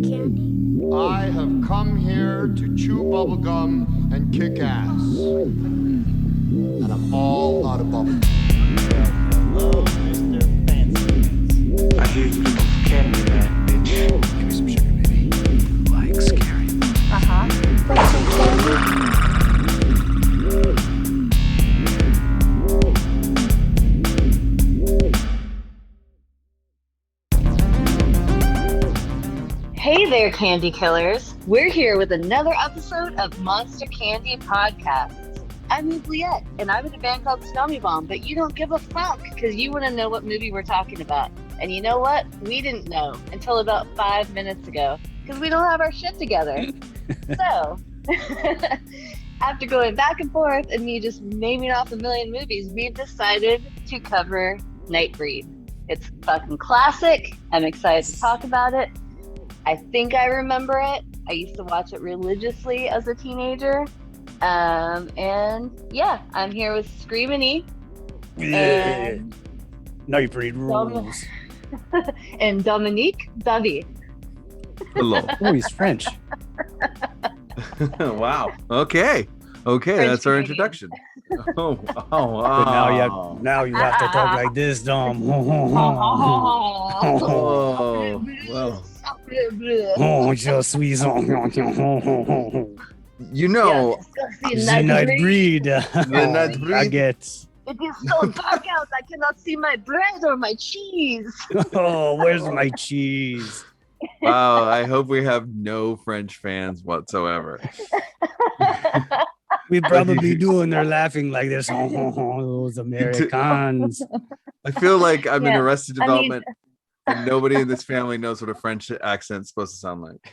candy? I have come here to chew bubblegum and kick ass. And I'm all out of bubblegum. Hello, Mr. Fancy. I hear you love candy, man, bitch. Give me some sugar, baby. Like scary. Want some candy? Hey there, candy killers. We're here with another episode of Monster Candy Podcasts. I'm Oobliette, and I'm in a band called Screamin E, but you don't give a fuck because you want to know what movie we're talking about. And you know what? We didn't know until about 5 minutes ago because we don't have our shit together. So, after going back and forth and me just naming off a million movies, we've decided to cover Nightbreed. It's fucking classic. I'm excited to talk about it. I think I remember it. I used to watch it religiously as a teenager. And yeah, I'm here with Screamin E. And Nightbreed rules. and Dominic Davi. Hello. Oh, he's French. Wow. Okay. That's our Canadian. introduction. Oh, wow. But now you have to talk like this, Dom. Oh, well. Oh, je suis You know, the Nightbreed. Nightbreed. I get. It is so dark out. I cannot see my bread or my cheese. Oh, where's my cheese? Wow. I hope we have no French fans whatsoever. We probably do, and they're laughing like this. Those Americans. I feel like I'm in Yeah, Arrested Development, and nobody in this family knows what a French accent's supposed to sound like.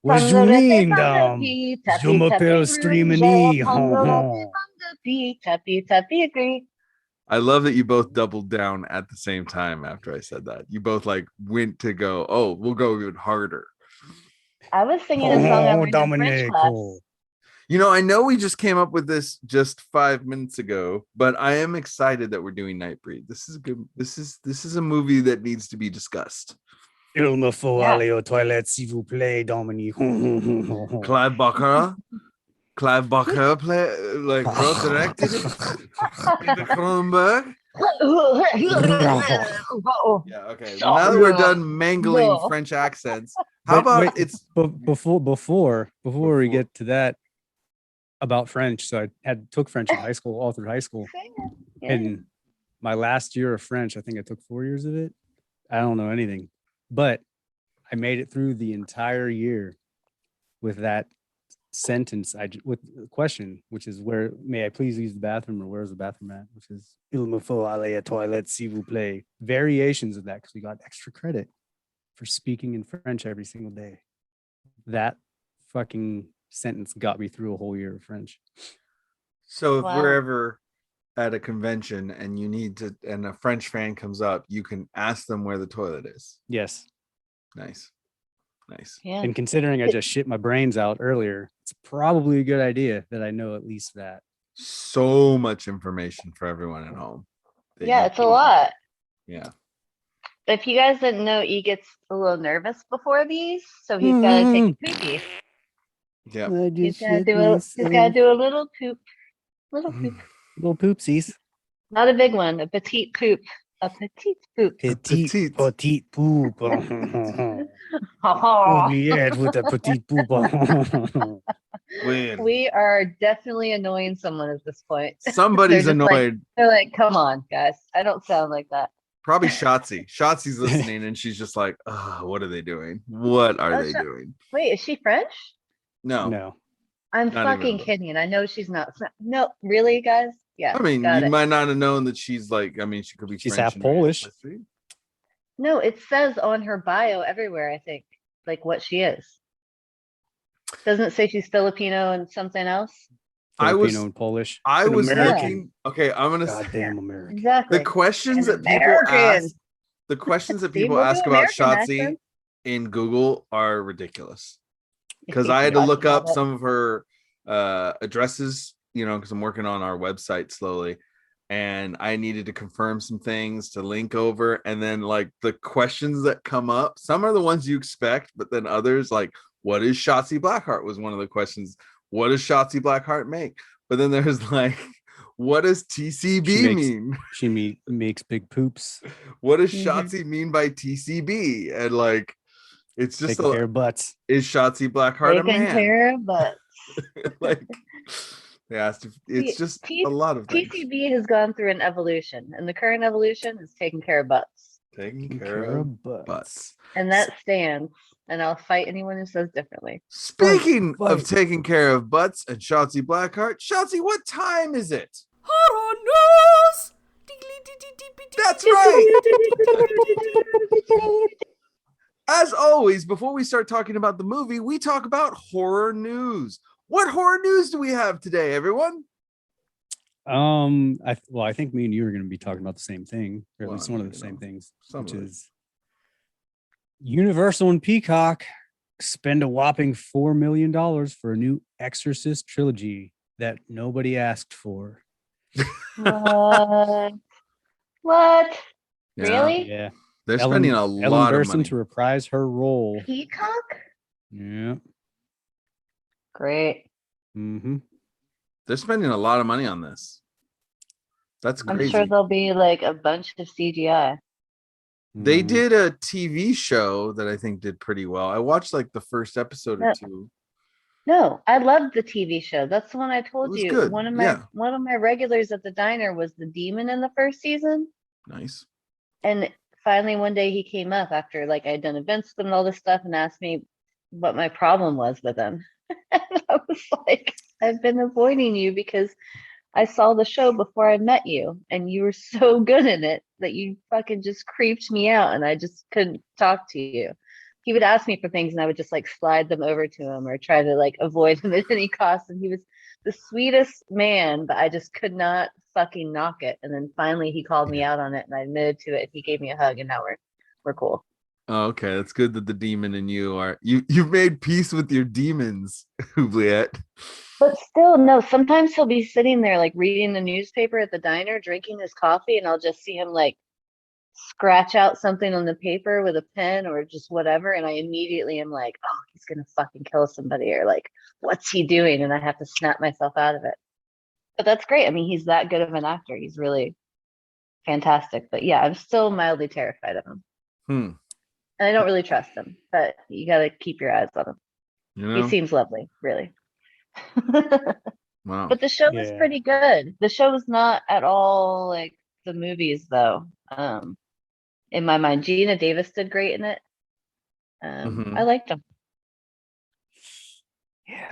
What you mean, Dom? Je m'appelle Screamin E. Agree. I love that you both doubled down at the same time after I said that. You both like went to go, oh, we'll go even harder. I was singing a song I learned in French Dominic. class. You know, I know we just came up with this just 5 minutes ago, but I am excited that we're doing Nightbreed. This is good. This is a movie that needs to be discussed. Il me faut aller aux toilettes, s'il vous plaît, Dominique. Clive Barker play like directed David Cronenberg. Yeah, okay. Well, now that we're done mangling French accents, how about it's before we get to that about French? So I took French in high school, all through high school. Yeah. And my last year of French, I think I took 4 years of it. I don't know anything, but I made it through the entire year with that sentence. With the question, which is, where may I please use the bathroom, or where's the bathroom at? Which is, il me faut aller aux toilettes, s'il vous plaît. Variations of that, because we got extra credit for speaking in French every single day. That fucking sentence got me through a whole year of French. so if Wow. we're ever at a convention and you need to, and a French fan comes up, you can ask them where the toilet is. Yes. Nice. Yeah. And considering I just shit my brains out earlier, it's probably a good idea that I know at least that. So much information for everyone at home. that Yeah, you it's a can- lot. Yeah. If you guys didn't know, E gets a little nervous before these, so he's got to take a poopy. Yeah. He's got to do a little poop. Little poop. Little poopsies. Not a big one, a petite poop. A petite poop. Petite. Petite poop. Oubliette with a petite poop. Weird. We are definitely annoying someone at this point. Somebody's They're just like- annoyed. They're like, come on, guys. I don't sound like that. Probably Shotzi. Shotzi's listening and she's just like, oh, what are they doing? What are Oh, they Shot- doing? Wait, is she French? No. No. I'm Not fucking even. kidding. I know she's not. No, really, guys? Yeah. I mean, got you it. might not have known that she's like, I mean, she could be She's French half and Polish. history. No, it says on her bio everywhere, I think, like what she is. Doesn't it say she's Filipino and something else? I was- Filipino and Polish. I An was American. looking. Okay, I'm gonna. Goddamn American. Exactly. The questions An that people American. ask. The questions that See, people we'll do ask about American Shotzi accent. in Google are ridiculous. If Because you I had to talk look about up it. some of her addresses, you know, because I'm working on our website slowly. and I needed to confirm some things to link over. And then like the questions that come up, some are the ones you expect, but then others like, what is Shotzi Blackheart was one of the questions. What does Shotzi Blackheart make? But then there's like, what does TCB mean? She makes big poops. What does Mhm. Shotzi mean by TCB? And like, it's just Taking care of butts. is Shotzi Blackheart a Taking man? care of butts. Like, they asked if it's just a lot of things. TCB has gone through an evolution, and the current evolution is taking care of butts. Taking care of butts. And that stands, and I'll fight anyone who says differently. Speaking of Fight. taking care of butts and Shotzi Blackheart, Shotzi, what time is it? Horror news! That's right. As always, before we start talking about the movie, we talk about horror news. What horror news do we have today, everyone? I think me and you are going to be talking about the same thing, or at Well, least one of you the same know, things, some which of it. is Universal and Peacock spend a whopping $4 million for a new Exorcist trilogy that nobody asked for. What? What? Yeah, Really? Yeah, they're spending a Ellen lot of Burstyn money. to reprise her role. Peacock? Yeah. Great. Mm-hmm. They're spending a lot of money on this. That's I'm crazy. sure there'll be like a bunch of CGI. They Mhm. did a TV show that I think did pretty well. I watched like the first episode or No. two. No, I loved the TV show. That's the one I It told was you. good. One of Yeah. my regulars at the diner was the demon in the first season. Nice. And finally one day he came up after like I'd done events with him and all this stuff and asked me what my problem was with him. And I was like, I've been avoiding you because I saw the show before I met you and you were so good in it that you fucking just creeped me out and I just couldn't talk to you. He would ask me for things and I would just like slide them over to him or try to like avoid him at any cost. And he was the sweetest man, but I just could not fucking knock it. And then finally he called me out on it and I admitted to it. He gave me a hug and now we're cool. Oh, okay, that's good that the demon and you are you've made peace with your demons, Oobliette. But still, no, sometimes he'll be sitting there like reading the newspaper at the diner, drinking his coffee, and I'll just see him like scratch out something on the paper with a pen or just whatever. And I immediately am like, oh, he's gonna fucking kill somebody, or like, what's he doing? And I have to snap myself out of it. But that's great. I mean, he's that good of an actor. He's really fantastic. But yeah, I'm still mildly terrified of him. Hmm. And I don't really trust him, but you gotta keep your eyes on him. You know? He seems lovely, really. Wow. But the show was Yeah. pretty good. The show was not at all like the movies, though. In my mind, Gina Davis did great in it. Mhm. I liked him.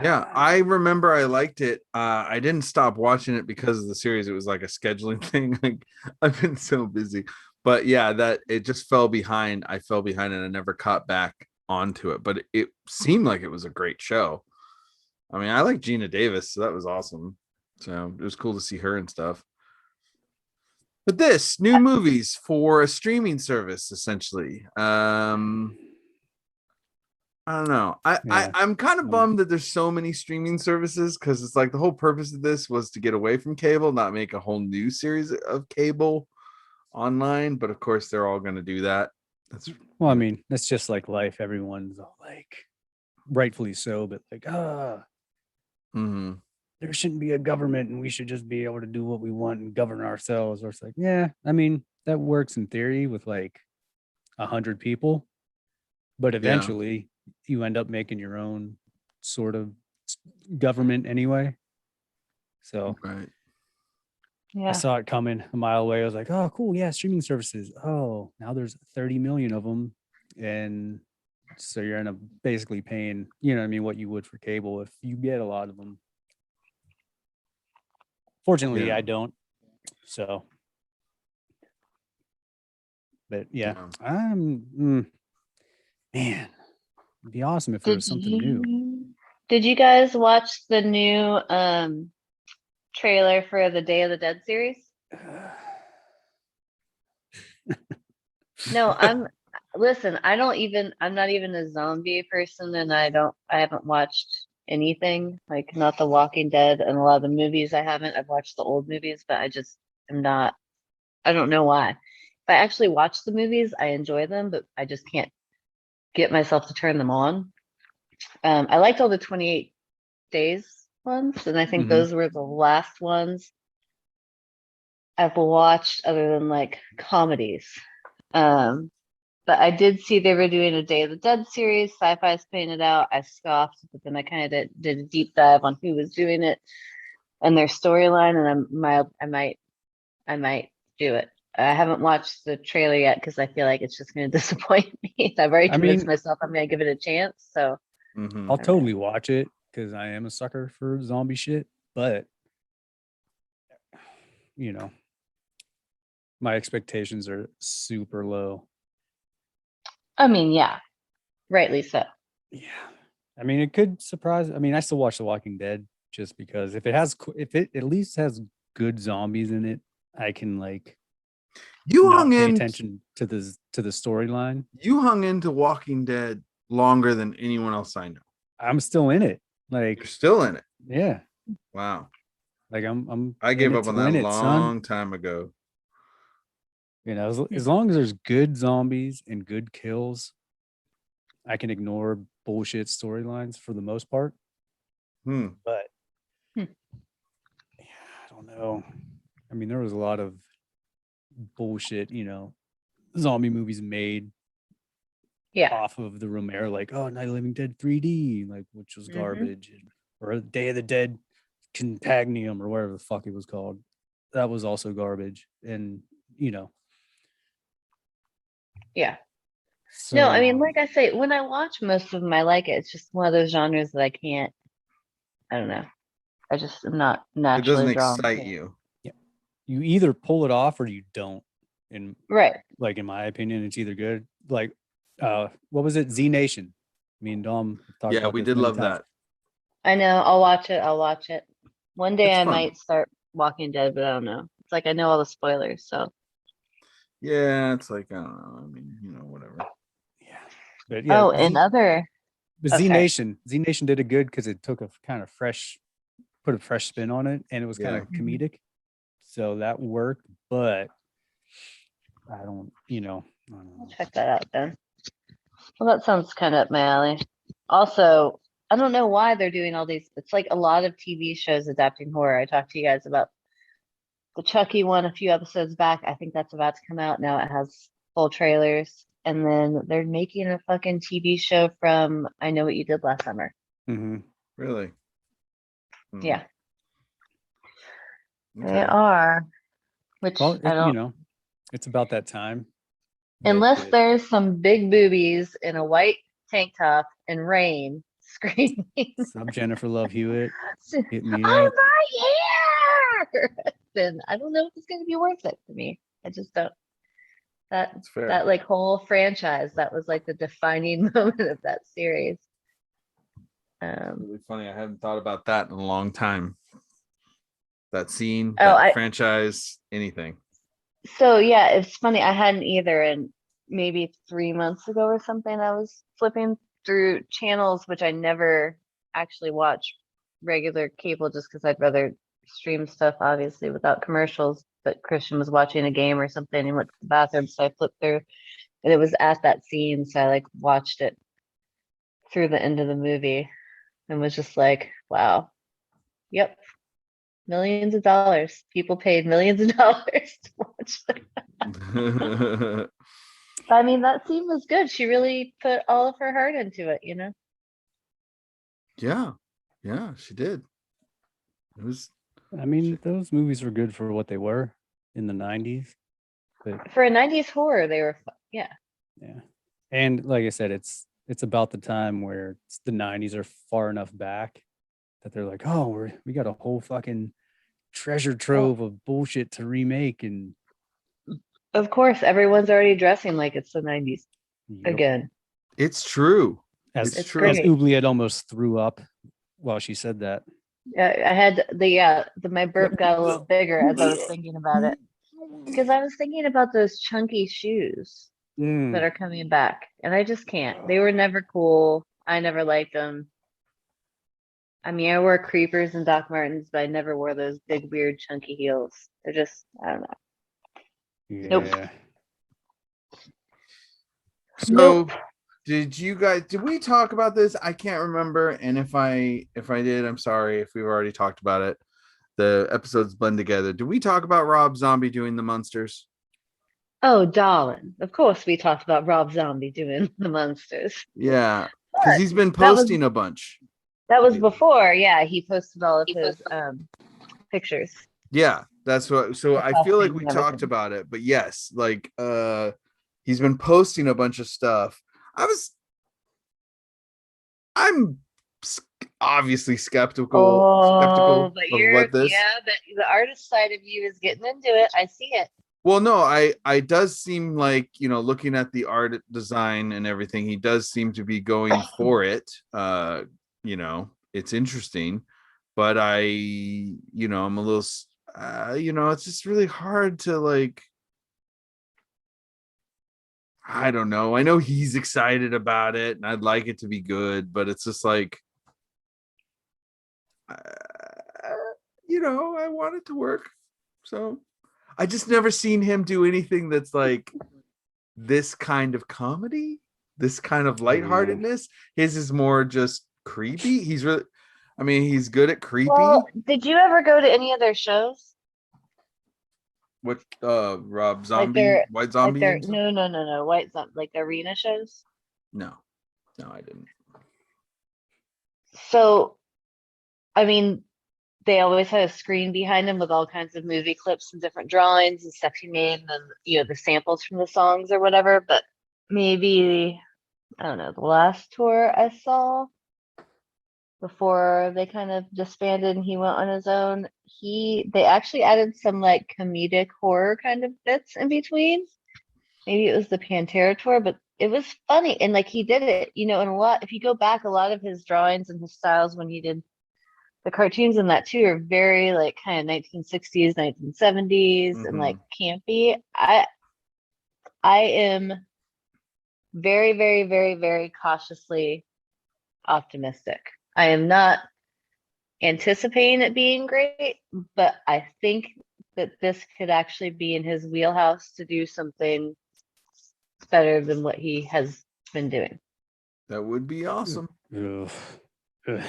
Yeah, I remember I liked it. I didn't stop watching it because of the series. It was like a scheduling thing. Like I've been so busy. But yeah, that it just fell behind. I fell behind and I never caught back onto it. But it seemed like it was a great show. I mean, I like Gina Davis, so that was awesome. So it was cool to see her and stuff. But this new movies for a streaming service, essentially. I don't know. Yeah. I'm kind of bummed that there's so many streaming services because it's like the whole purpose of this was to get away from cable, not make a whole new series of cable online. But of course, they're all going to do that. That's Well, I mean, that's just like life. Everyone's all like, rightfully so, but like, Mhm. there shouldn't be a government and we should just be able to do what we want and govern ourselves. Or it's like, yeah, I mean, that works in theory with like 100 people, but eventually you end up making your own sort of government anyway. So Right. I Yeah. saw it coming a mile away. I was like, oh, cool. Yeah, streaming services. Oh, now there's 30 million of them. And so you're end up basically paying, you know what I mean, what you would for cable if you get a lot of them. Fortunately, Yeah. I don't. So, but yeah, man, it'd be awesome if there was something new. Did you guys watch the new trailer for the Day of the Dead series? No, listen, I'm not even a zombie person and I haven't watched anything, like not The Walking Dead and a lot of the movies I haven't. I've watched the old movies, but I just am not. I don't know why. If I actually watch the movies, I enjoy them, but I just can't get myself to turn them on. I liked all the 28 Days ones, and I think Mhm. those were the last ones I've watched other than like comedies. Um, but I did see they were doing a Day of the Dead series. Sci-Fi's paying it out. I scoffed, but then I kind of did a deep dive on who was doing it and their storyline, and I might do it. I haven't watched the trailer yet because I feel like it's just going to disappoint me. I've already I convinced mean, myself I'm going to give it a chance. So Mhm. I'll I don't know. totally watch it because I am a sucker for zombie shit. But you know, my expectations are super low. I mean, yeah, rightly so. Yeah, I mean, it could surprise. I mean, I still watch The Walking Dead just because if it at least has good zombies in it, I can like You not hung pay in. attention to the storyline. You hung into Walking Dead longer than anyone else I know. I'm still in it. You're Like, still in it. yeah, Wow. like I'm I in gave it up to on that win a it, son. long time ago. You know, as long as there's good zombies and good kills, I can ignore bullshit storylines for the most part. Hmm. But Hmm. yeah, I don't know. I mean, there was a lot of bullshit, zombie movies made Yeah. off of the Romero, like, oh, Night of the Living Dead 3D, like, which was Mhm. garbage, or Day of the Dead Contagium, or whatever the fuck it was called. That was also garbage. And, Yeah. so No, I mean, like I say, when I watch most of them, I like it. It's just one of those genres that I don't know. I just am not It naturally doesn't drawn excite to. you. you either pull it off or you don't. And Right. like, in my opinion, it's either good. Like, what was it? Z Nation. Me and Dom have talked Yeah, about we this did many love times. that. I know. I'll watch it. I'll watch it. One day It's I fun. might start Walking Dead, but I don't know. It's like I know all the spoilers, so Yeah, it's like I don't know. I mean, whatever. Yeah. But yeah, oh, and other Z okay. Nation. Z Nation did it good because it took a kind of put a fresh spin on it, and it was kind Yeah. of comedic. So that worked, but I don't know. I'll check that out then. Well, that sounds kind of up my alley. Also, I don't know why they're doing all these. It's like a lot of TV shows adapting horror. I talked to you guys about the Chucky one a few episodes back. I think that's about to come out now. It has full trailers. And then they're making a fucking TV show from I Know What You Did Last Summer. Mm-hmm. Really? Yeah, they Okay. are. Which Well, I don't. it's about that time. Unless that- there's some big boobies in a white tank top and rain screaming, Sub Jennifer Love Hewitt hit me I'm up. right here. Then I don't know if it's going to be worth it for me. I just don't. That's fair. That like whole franchise, that was like the defining moment of that series. Really funny. I haven't thought about that in a long time. That scene, Oh, that franchise, anything. So yeah, it's funny. I hadn't either, and maybe 3 months ago or something, I was flipping through channels, which I never actually watch regular cable just because I'd rather stream stuff, obviously, without commercials. But Christian was watching a game or something and went to the bathroom, so I flipped through, and it was at that scene, so I like watched it through the end of the movie and was just like, wow, yep, millions of dollars. People paid millions of dollars to watch that. I mean, that scene was good. She really put all of her heart into it, Yeah, she did. It was. I mean, those movies were good for what they were in the 90s. But For a 90s horror, they were, yeah. yeah. And like I said, it's about the time where the 90s are far enough back that they're like, oh, we got a whole fucking treasure trove of bullshit to remake. And Of course, everyone's already dressing like it's the 90s yep. again. It's true. As It's true. as great. Oobliette almost threw up while she said that. I had my burp got a little bigger as I was thinking about it. Because I was thinking about those chunky shoes that are coming back, and I just can't. They were never cool. I never liked them. I mean, I wore creepers and Doc Martens, but I never wore those big, weird, chunky heels. They're just, I don't know. Nope. Yeah. Nope. So did we talk about this? I can't remember. And if I did, I'm sorry if we've already talked about it. The episodes blend together. Did we talk about Rob Zombie doing the monsters? Oh, darling. Of course, we talked about Rob Zombie doing the monsters. Yeah, because But he's been that was posting a bunch. that was lately. before, yeah, he posted all of his pictures, Yeah, that's what. So the I feel like costumes we and talked everything. about it, but yes, like he's been posting a bunch of stuff. I'm obviously skeptical Oh, but of what this. yeah, but the artist side of you is getting into it. I see it. Well, no, I does seem like, looking at the art design and everything, he does seem to be going for it. It's interesting, but I'm a little, it's just really hard to like. I don't know. I know he's excited about it, and I'd like it to be good, but it's just like, uh, I want it to work. So I just never seen him do anything that's like this kind of comedy, this kind of lightheartedness. His is more just creepy. He's good at creepy. Well, did you ever go to any of their shows? What Rob Like Zombie, White Zombie and stuff? no, White Zombie, like arena shows? No, I didn't. So, I mean, they always had a screen behind him with all kinds of movie clips and different drawings and stuff he made, and then, the samples from the songs or whatever. But maybe, I don't know, the last tour I saw before they kind of disbanded and he went on his own, they actually added some like comedic horror kind of bits in between. Maybe it was the Pantera tour, but it was funny. And like he did it, and if you go back, a lot of his drawings and his styles when he did the cartoons in that too are very like kind of 1960s, 1970s and like campy. I am very, very, very, very cautiously optimistic. I am not anticipating it being great, but I think that this could actually be in his wheelhouse to do something better than what he has been doing. That would be awesome. Ugh. Ugh.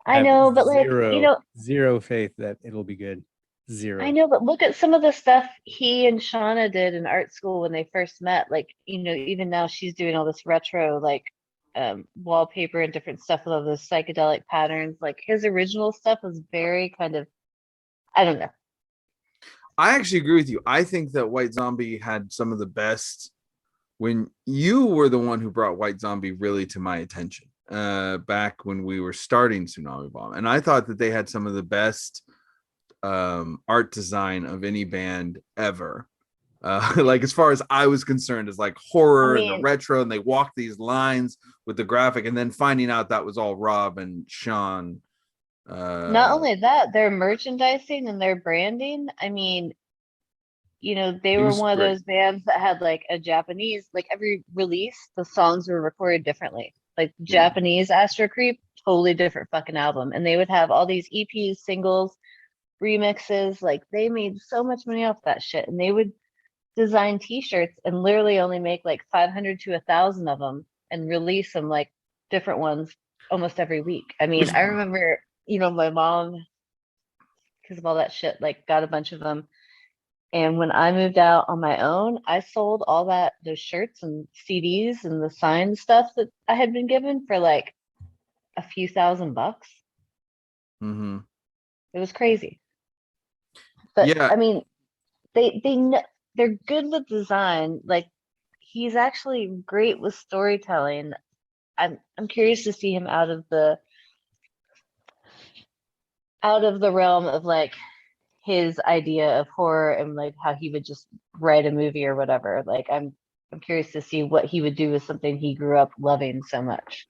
I know, but like, zero faith that it'll be good. Zero. I know, but look at some of the stuff he and Shauna did in art school when they first met. Like, even now she's doing all this retro, like, wallpaper and different stuff with all those psychedelic patterns. Like his original stuff was very kind of, I don't know. I actually agree with you. I think that White Zombie had some of the best when you were the one who brought White Zombie really to my attention back when we were starting Tsunami Bomb. And I thought that they had some of the best art design of any band ever. Like as far as I was concerned, is like horror and the retro, and they walk these lines with the graphic, and then finding out that was all Rob and Sean. Not only that, their merchandising and their branding. I mean, they were one of those bands that had like a Japanese, like every release, the songs were recorded differently. Like Japanese Astro Creep, totally different fucking album, and they would have all these EPs, singles, remixes. Like they made so much money off that shit, and they would design t-shirts and literally only make like 500 to 1,000 of them and release them like different ones almost every week. I mean, I remember, my mom, because of all that shit, like got a bunch of them. And when I moved out on my own, I sold all those shirts and CDs and the signed stuff that I had been given for like a few $1,000. It was crazy. But yeah, I mean, they're good with design. Like he's actually great with storytelling. I'm curious to see him out of the realm of like his idea of horror and like how he would just write a movie or whatever. Like I'm curious to see what he would do with something he grew up loving so much.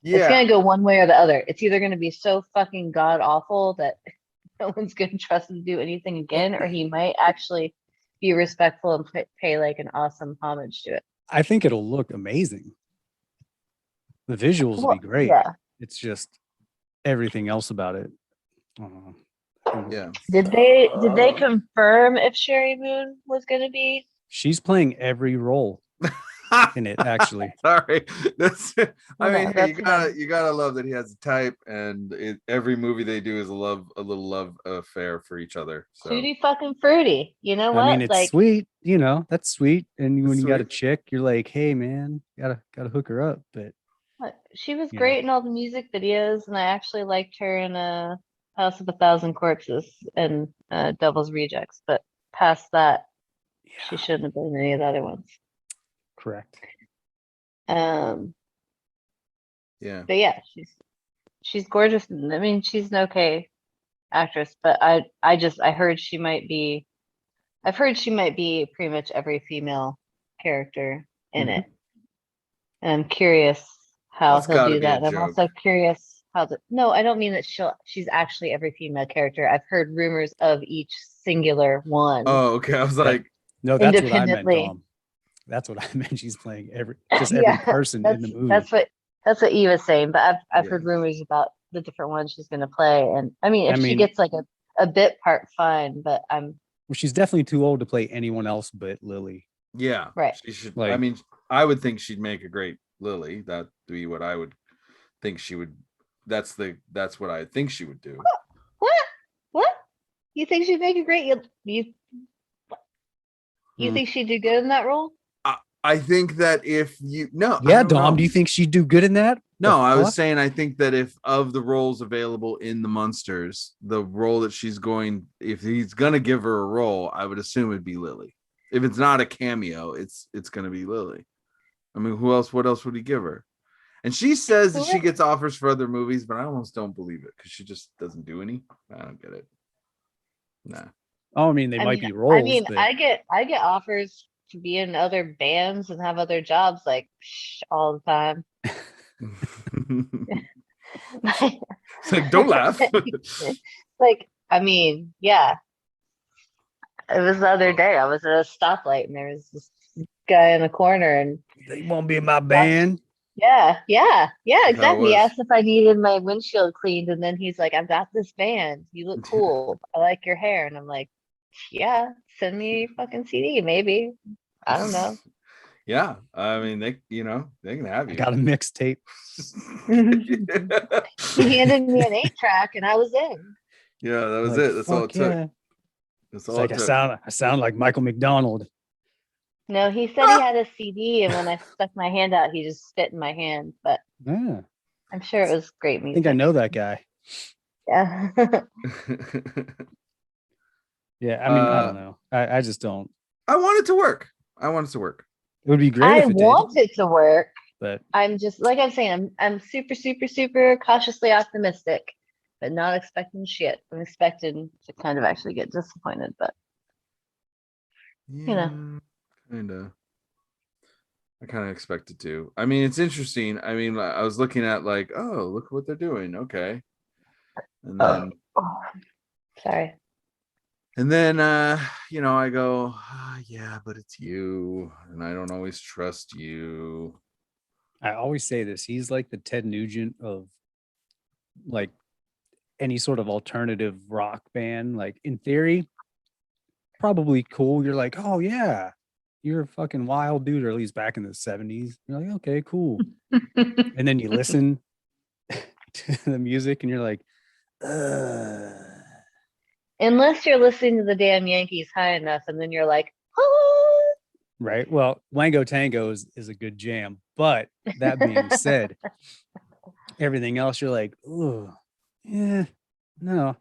It's gonna go one way or the other. It's either gonna be so fucking god awful that no one's gonna trust him to do anything again, or he might actually be respectful and pay like an awesome homage to it. I think it'll look amazing. The visuals will be great. Yeah. It's just everything else about it. Yeah. Did they confirm if Sherry Moon was gonna be? She's playing every role in it, actually. Sorry. That's I mean, hey, That's fine. you gotta love that he has a type, and every movie they do is a little love affair for each other. So Tutti fucking fruity. You know I mean, what? it's Like, sweet, that's sweet. And when It's you got a sweet. chick, you're like, hey man, gotta hook her up. But what- she was you know, great in all the music videos, and I actually liked her in House of a Thousand Corpses and Devil's Rejects. But past that, she yeah, shouldn't have been in any of the other ones. correct. Um, Yeah. but yeah, she's gorgeous. I mean, she's an okay actress, but I heard she might be. I've heard she might be pretty much every female character in Mhm. it. And I'm curious how That's he'll gotta do be a that. I'm joke. also curious how no, I don't mean that she's actually every female character. I've heard rumors of each singular one Oh, okay. I was like, No, that's what I meant, independently. Dom. That's what I meant. She's playing every Yeah, person in the movie. that's what Eve was saying. But I've yeah. heard rumors about the different ones she's gonna play. And I mean, if I she mean, gets like a bit part, fine, but I'm well, she's definitely too old to play anyone else but Lily. Yeah. right. She should. I Like, mean, I would think she'd make a great Lily. That'd be what I would think she would. That's what I think she would do. What? What? You think she'd make a great you Hmm. think she'd do good in that role? I think that if you no, I yeah, don't Dom, know. do you think she'd do good in that? No, The I was fuck? saying I think that if of the roles available in the Munsters, the role that she's going, if he's gonna give her a role, I would assume it'd be Lily. If it's not a cameo, it's gonna be Lily. I mean, who else? What else would he give her? And she says that she gets offers for other movies, but I almost don't believe it because she just doesn't do any. I don't get it. Nah. Oh, I mean, they I might mean, be roles, but I get offers to be in other bands and have other jobs like all the time. It's like, don't laugh. Like, I mean, yeah. It was the other day. I was at a stoplight and there was this guy in the corner and they won't be in my that's band. yeah, How it exactly. He was. asked if I needed my windshield cleaned, and then he's like, "I've got this band. You look cool. I like your hair." And I'm like, "Yeah, send me your fucking CD, maybe. I don't know." Yeah, I mean, they can have I you. got a mixtape. He handed me an 8-track, and I was in. Yeah, that was Like, it. That's all it fuck took. yeah. That's It's all like it took. I sound like Michael McDonald. No, he said he had a CD, and when I stuck my hand out, he just spit in my hand. But Yeah. I'm sure it was great I music. think I know that guy. Yeah. Yeah, I mean, I don't know. I just don't. I want it to work. I want it to work. It would be great I if it did, want it to work. but I'm just like I'm saying, I'm super, super, super cautiously optimistic, but not expecting shit. I'm expecting to kind of actually get disappointed, but Yeah, kind of. I kind of expect it to. I mean, it's interesting. I mean, I was looking at like, oh, look what they're doing. Okay, and then oh, sorry. I go, yeah, but it's you, and I don't always trust you. I always say this. He's like the Ted Nugent of like any sort of alternative rock band. Like in theory, probably cool. You're like, oh yeah, you're a fucking wild dude, or at least back in the 70s. You're like, okay, cool. And then you listen to the music and you're like, Unless you're listening to the damn Yankees high enough, and then you're like, oh. right. Well, Wango Tango is a good jam. But that being said, everything else you're like, oh, yeah, no.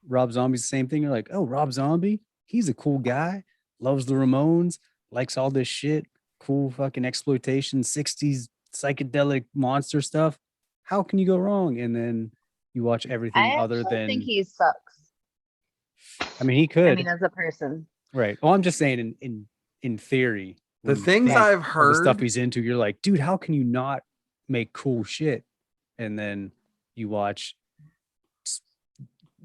Rob Zombie's the same thing. You're like, oh, Rob Zombie, he's a cool guy, loves the Ramones, likes all this shit, cool fucking exploitation, 60s psychedelic monster stuff. How can you go wrong? And then you watch everything I other actually than think he sucks. I mean, he could. I mean, as a person. Right. Well, I'm just saying in theory, The when you things think I've of the stuff heard, he's into, you're like, dude, how can you not make cool shit? And then you watch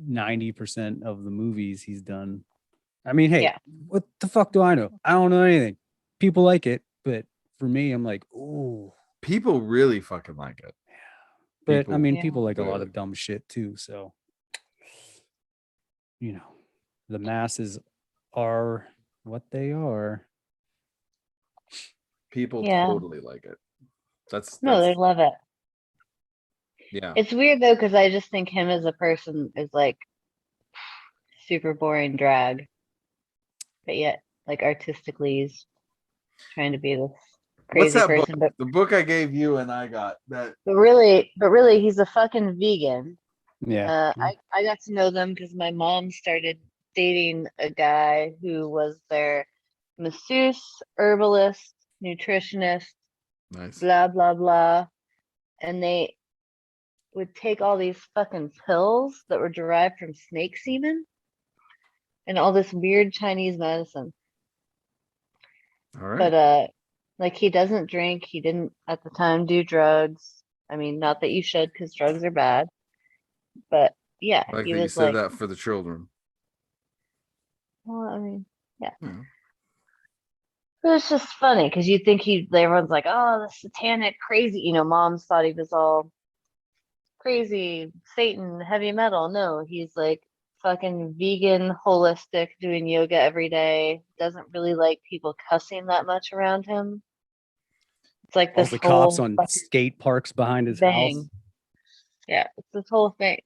90% of the movies he's done. I mean, hey, Yeah. what the fuck do I know? I don't know anything. People like it, but for me, I'm like, oh, people really fucking like it. But People I mean, Yeah. people like a lot clearly. of dumb shit too. So, you know, the masses are what they are. People Yeah. totally like it. No, they That's love it. yeah. It's weird though, because I just think him as a person is like super boring drag, but yet like artistically he's trying to be this What's crazy that book? person. But The book I gave you and I got that. really, he's a fucking vegan. Yeah. I got to know them because my mom started dating a guy who was their masseuse, herbalist, nutritionist, Nice. blah blah blah, and they would take all these fucking pills that were derived from snake semen and all this weird Chinese medicine. All right. But like he doesn't drink, he didn't at the time do drugs. I mean, not that you should because drugs are bad. But yeah, I like he that you was said like, that for the children. well, I mean, yeah. Yeah. It was just funny because you think everyone's like, oh, the satanic crazy, moms thought he was all crazy, Satan, heavy metal. No, he's like fucking vegan, holistic, doing yoga every day. Doesn't really like people cussing that much around him. It's like Calls this the cops whole on fucking skate parks behind his house. thing. Yeah, it's this whole thing.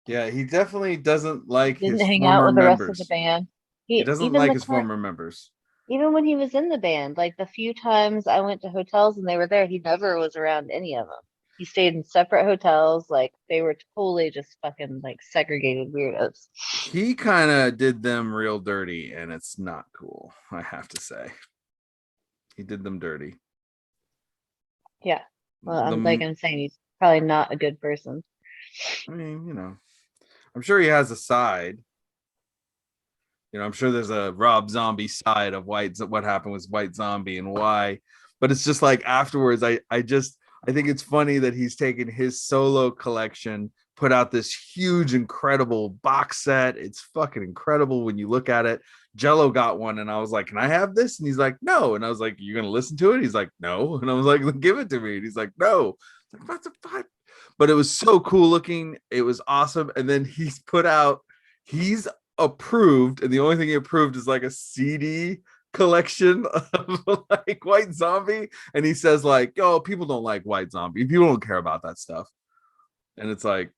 Yeah, he definitely doesn't like Didn't his hang out former with the rest of the members. band. He doesn't like his former members. Even when he was in the band, like the few times I went to hotels and they were there, he never was around any of them. He stayed in separate hotels. Like they were totally just fucking like segregated weirdos. He kind of did them real dirty, and it's not cool, I have to say. He did them dirty. Yeah. Well, The I'm saying, he's probably not a good person. I mean, I'm sure he has a side. I'm sure there's a Rob Zombie side of what happened with White Zombie and why. But it's just like afterwards, I think it's funny that he's taken his solo collection, put out this huge, incredible box set. It's fucking incredible when you look at it. Jello got one, and I was like, "Can I have this?" And he's like, "No." And I was like, "You're gonna listen to it?" He's like, "No." And I was like, "Give it to me." And he's like, "No." Like, what the fuck? But it was so cool looking. It was awesome. And then he's approved, and the only thing he approved is like a CD collection of like White Zombie, and he says like, "Oh, people don't like White Zombie. People don't care about that stuff." And it's like,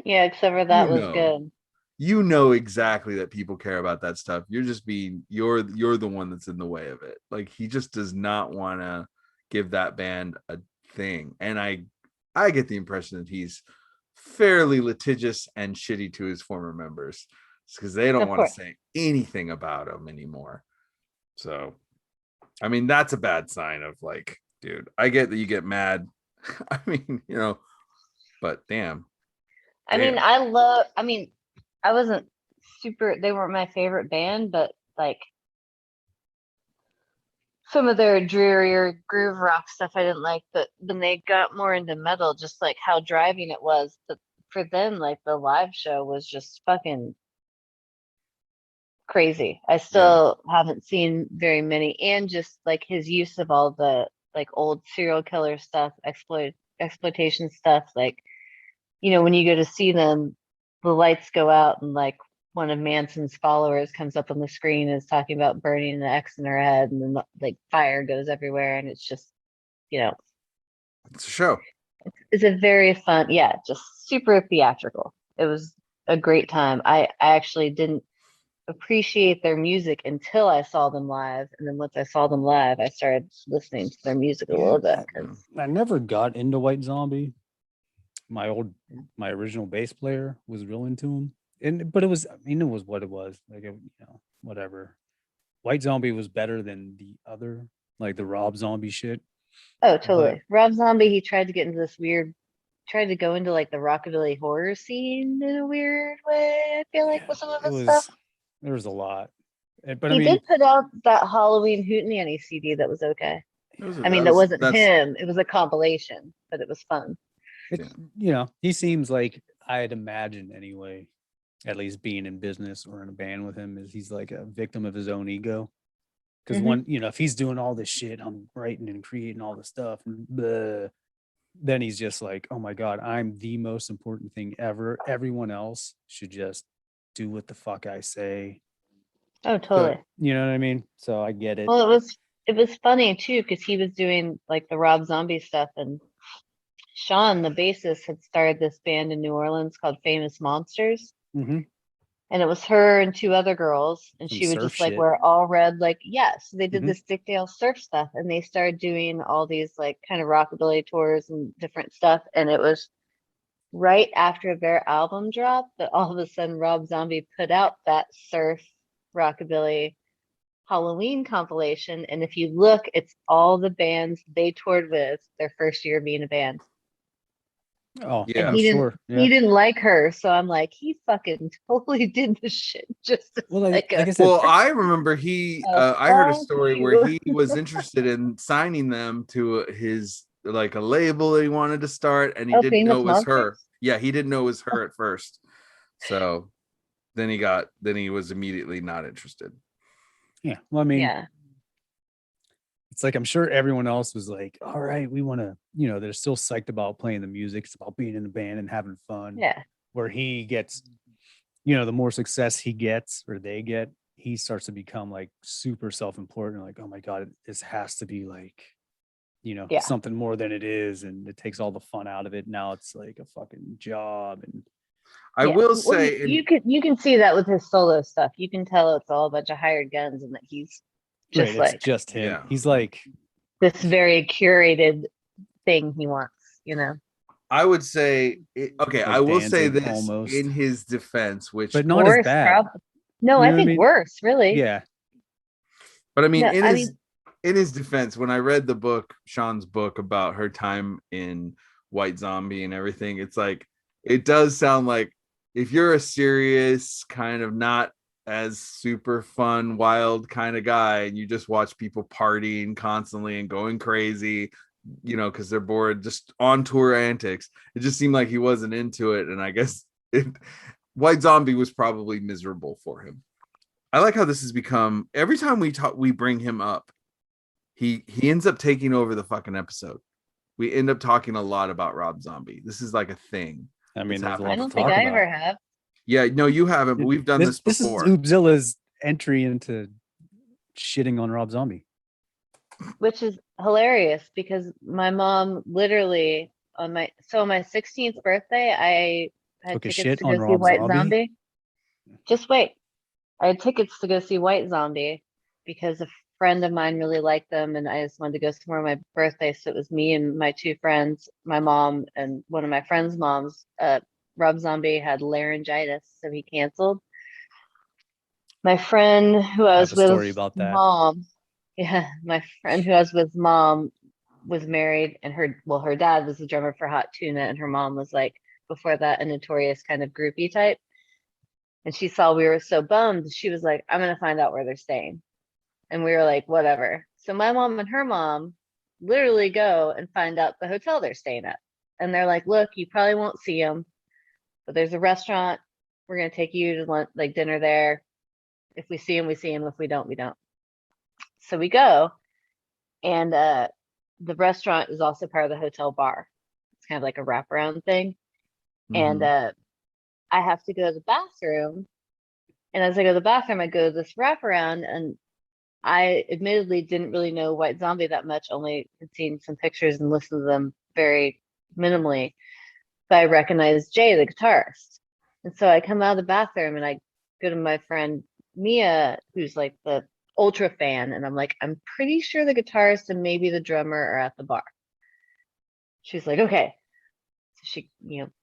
Yeah, except for that was good. Exactly that people care about that stuff. You're just you're the one that's in the way of it. Like he just does not want to give that band a thing. And I get the impression that he's fairly litigious and shitty to his former members because they don't Of want to course. say anything about him anymore. So, I mean, that's a bad sign of like, dude, I get that you get mad. I mean, but damn. I mean, I wasn't they weren't my favorite band, but like some of their drearier groove rock stuff I didn't like, but when they got more into metal, just like how driving it was, but for them, like the live show was just fucking crazy. I still haven't seen very many, and just like his use of all the like old serial killer stuff, exploitation stuff, like when you go to see them, the lights go out and like one of Manson's followers comes up on the screen and is talking about burning an X in her head, and then like fire goes everywhere, and it's just it's a show. it's a very fun, yeah, just super theatrical. It was a great time. I actually didn't appreciate their music until I saw them live, and then once I saw them live, I started listening to their music a little bit. I never got into White Zombie. My original bass player was real into him, but it was what it was. Like whatever. White Zombie was better than the other, like the Rob Zombie shit. Oh, totally. Rob Zombie, he tried to get into tried to go into like the rockabilly horror scene in a weird way. I feel like with some of his stuff. There was a lot, but He did put out that Halloween Hootenanny CD that was okay. That wasn't him. It was a compilation, but it was fun. He seems like I'd imagine anyway, at least being in business or in a band with him, is he's like a victim of his own ego. Because if he's doing all this shit, I'm writing and creating all the stuff, then he's just like, oh my God, I'm the most important thing ever. Everyone else should just do what the fuck I say. Oh, totally. You know what I mean? So I get it. Well, it was funny too because he was doing like the Rob Zombie stuff, and Sean, the bassist, had started this band in New Orleans called Famous Monsters. Mm-hmm. And it was her and two other girls, and Some she would surf just like shit. wear all red, like yes, they did Mhm. this Dick Dale surf stuff, and they started doing all these like kind of rockabilly tours and different stuff. And it was right after their album dropped that all of a sudden Rob Zombie put out that surf rockabilly Halloween compilation. And if you look, it's all the bands they toured with their first year being a band. Oh, Yeah. And I'm sure. Yeah. he didn't like her, so I'm like, he fucking totally did this shit just Well, like like I said, Well, I remember I heard a fuck story where you. he was interested in signing them to his like a label that he wanted to start, and he Oh, didn't know Famous it was her. Monsters? Yeah, he didn't know it was her at first. So then he was immediately not interested. yeah. Well, I mean, Yeah. it's like I'm sure everyone else was like, all right, we want to, they're still psyched about playing the music. It's about being in the band and having fun. Yeah. Where he gets, the more success he gets or they get, he starts to become like super self-important. Like, oh my God, this has to be like, Yeah. something more than it is. And it takes all the fun out of it. Now it's like a fucking job. And I Yeah. will Well, say, you can see that with his solo stuff. You can tell it's all a bunch of hired guns and that he's just right, like it's just him. Yeah. He's like, this very curated thing he wants, I would say, okay, Like I will say Danzig this almost. in his defense, which, but not as Worse, bad. probably. No, You know I what I think mean? worse, really. Yeah. but I mean, No, in his defense, when I read the book, Sean's book about her time in White Zombie and everything, it's like, it does sound like if you're a serious kind of not as super fun, wild kind of guy, and you just watch people partying constantly and going crazy, because they're bored, just on tour antics, it just seemed like he wasn't into it. And I guess White Zombie was probably miserable for him. I like how this has become, every time we bring him up, he ends up taking over the fucking episode. We end up talking a lot about Rob Zombie. This is like a thing. I mean, there's a I lot don't to think talk I about. ever have. Yeah, no, you haven't, but we've done this This is before. Oobzilla's entry into shitting on Rob Zombie. Which is hilarious because my mom literally on my 16th birthday, I had Took a tickets shit to on go see Rob White Zombie? Zombie. Just wait. I had tickets to go see White Zombie because a friend of mine really liked them, and I just wanted to go somewhere on my birthday. So it was me and my two friends, my mom and one of my friends' moms. Rob Zombie had laryngitis, so he canceled. My friend who I I was have a story with, about that. mom, yeah, my friend who I was with, mom, was married, and her dad was the drummer for Hot Tuna, and her mom was like, before that, a notorious kind of groupie type. And she saw we were so bummed, she was like, I'm gonna find out where they're staying. And we were like, whatever. So my mom and her mom literally go and find out the hotel they're staying at. And they're like, look, you probably won't see them, but there's a restaurant. We're gonna take you to lunch, like dinner there. If we see them, we see them. If we don't, we don't. So we go, and the restaurant is also part of the hotel bar. It's kind of like a wraparound thing. And I have to go to the bathroom. And as I go to the bathroom, I go to this wraparound, and I admittedly didn't really know White Zombie that much, only had seen some pictures and listened to them very minimally. But I recognized Jay, the guitarist. And so I come out of the bathroom and I go to my friend Mia, who's like the ultra fan, and I'm like, I'm pretty sure the guitarist and maybe the drummer are at the bar. She's like, okay. So she,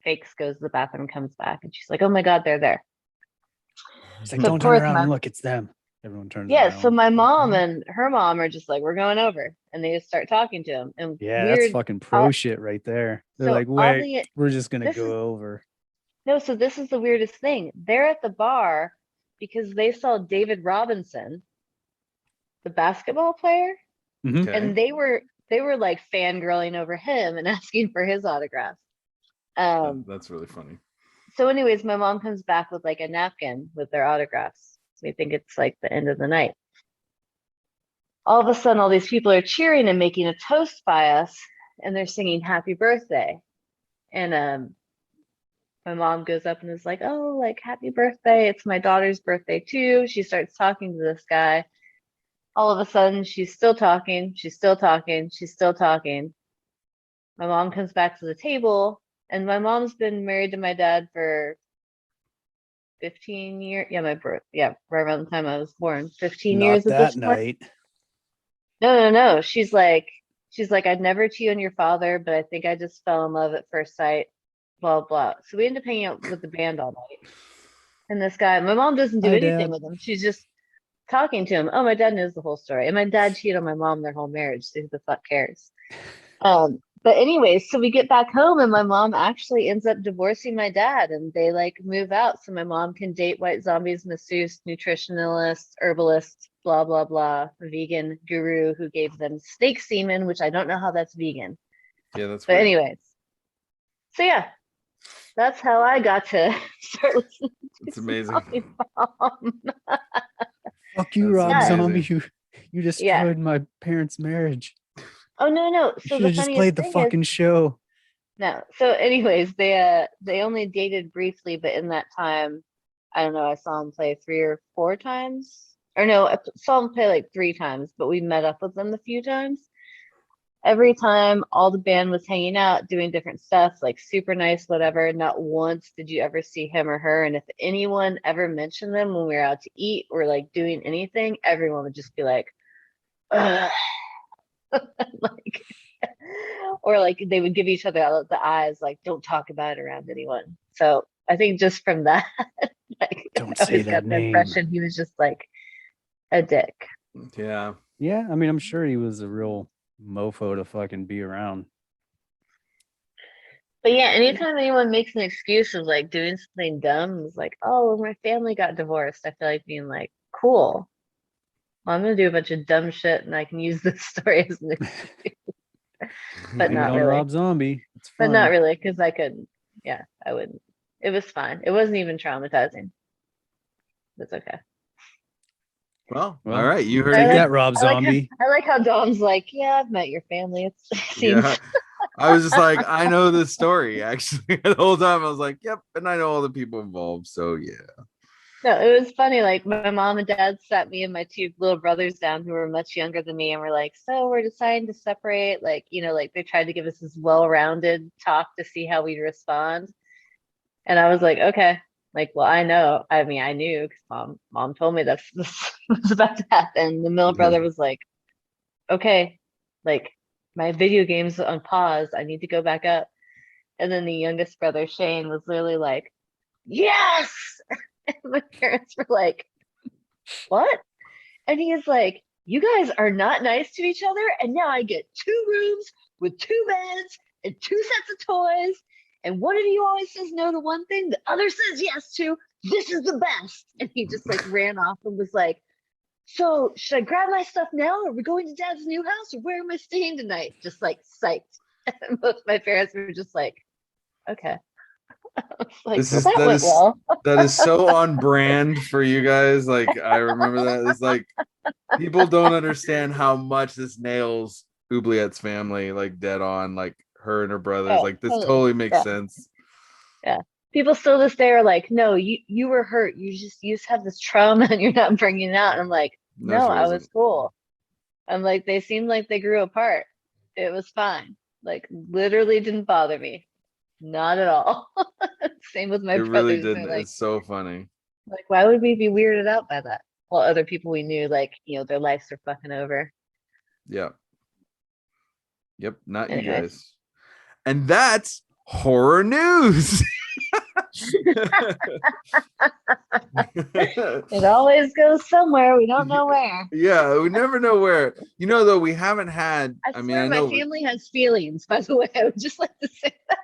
fakes, goes to the bathroom, comes back, and she's like, oh my God, they're there. He's like, So don't of turn course around and look, it's them. Everyone turns Yeah, around. so my mom and her mom are just like, we're going over, and they just start talking to him. And Yeah, weird, that's fucking pro shit right there. They're so like, wait, oddly, we're just gonna this is- go over. no, so this is the weirdest thing. They're at the bar because they saw David Robinson, the basketball player, Mhm. Okay. and they were like fangirling over him and asking for his autograph. That's really funny. So anyways, my mom comes back with like a napkin with their autographs. We think it's like the end of the night. All of a sudden, all these people are cheering and making a toast by us. and they're singing Happy Birthday. And my mom goes up and is like, oh, like, happy birthday. It's my daughter's birthday too. She starts talking to this guy. All of a sudden, she's still talking. She's still talking. She's still talking. My mom comes back to the table, and my mom's been married to my dad for 15 years. Yeah, right around the time I was born. 15 Not years at this that point. night. No. She's like, I'd never cheat on your father, but I think I just fell in love at first sight. Blah blah. So we end up hanging out with the band all night. And this guy, my mom doesn't do Hi, anything Dad. with him. She's just talking to him. Oh, my dad knows the whole story. And my dad cheated on my mom their whole marriage. So who the fuck cares? But anyways, so we get back home and my mom actually ends up divorcing my dad and they like move out so my mom can date white zombies, masseuse, nutritionalist, herbalist, blah blah blah, vegan guru who gave them snake semen, which I don't know how that's vegan. Yeah, that's But weird. anyways. So yeah, that's how I got to start listening to It's amazing. Zombie Bomb. Fuck you, That's Rob amazing. Zombie. You destroyed my parents' marriage. Oh no. You So should the have just funniest played the thing is fucking show. no. So anyways, they only dated briefly, but in that time, I don't know, I saw him play 3 or 4 times. Or no, I saw him play like 3 times, but we met up with them a few times. Every time all the band was hanging out, doing different stuff, like super nice, whatever. Not once did you ever see him or her. And if anyone ever mentioned them when we were out to eat or like doing anything, everyone would just be like, ugh. Like, or like they would give each other the eyes, like, don't talk about it around anyone. So I think just from that, like, Don't I say always that got the name. impression he was just like a dick. Yeah. Yeah, I mean, I'm sure he was a real mofo to fucking be around. But yeah, anytime anyone makes an excuse of like doing something dumb, it's like, oh, my family got divorced. I feel like being like, cool. Well, I'm gonna do a bunch of dumb shit and I can use this story as an excuse. But Blame it not on really. Rob Zombie. It's But fun. not really, because I couldn't. Yeah, I wouldn't. It was fine. It wasn't even traumatizing. It's okay. Well, Well, all right. You heard Take it. that, Rob Zombie. I like how Dom's like, yeah, I've met your family. It seems Yeah. I was just like, I know this story actually. The whole time I was like, yep, and I know all the people involved. So yeah. no, it was funny. Like my mom and dad sat me and my 2 little brothers down who were much younger than me, and we're like, so we're deciding to separate. Like, like they tried to give us this well-rounded talk to see how we'd respond. And I was like, okay. Like, well, I know. I mean, I knew because mom told me this was about to happen. The middle brother was like, okay, like my video game's on pause. I need to go back up. And then the youngest brother, Shane, was literally like, yes. And my parents were like, what? And he is like, you guys are not nice to each other. And now I get 2 rooms with 2 beds and 2 sets of toys. And one of you always says no to one thing, the other says yes to. This is the best. And he just like ran off and was like, so should I grab my stuff now? Are we going to Dad's new house or where am I staying tonight? Just like psyched. And both my parents were just like, okay. I was like, This well, is that that went is well. that is so on brand for you guys. Like I remember that. It's like people don't understand how much this nails Oubliette's family, like dead on, like her and her brothers. Oh, Like this totally. totally makes Yeah. sense. Yeah. People still this day are like, no, you were hurt. You just have this trauma and you're not bringing it out. And I'm like, No, no, she I was wasn't. cool. I'm like, they seemed like they grew apart. It was fine. Like literally didn't bother me. Not at all. Same with my It really brothers. They're didn't. like, It's so funny. why would we be weirded out by that? Well, other people we knew, like, their lives are fucking over. Yeah. Yep. Not you Anyways. guys. And that's horror news. It always goes somewhere. We don't know where. Yeah, we never know where. Though we haven't had. I I mean, swear I my know. family has feelings, by the way. I would just like to say that.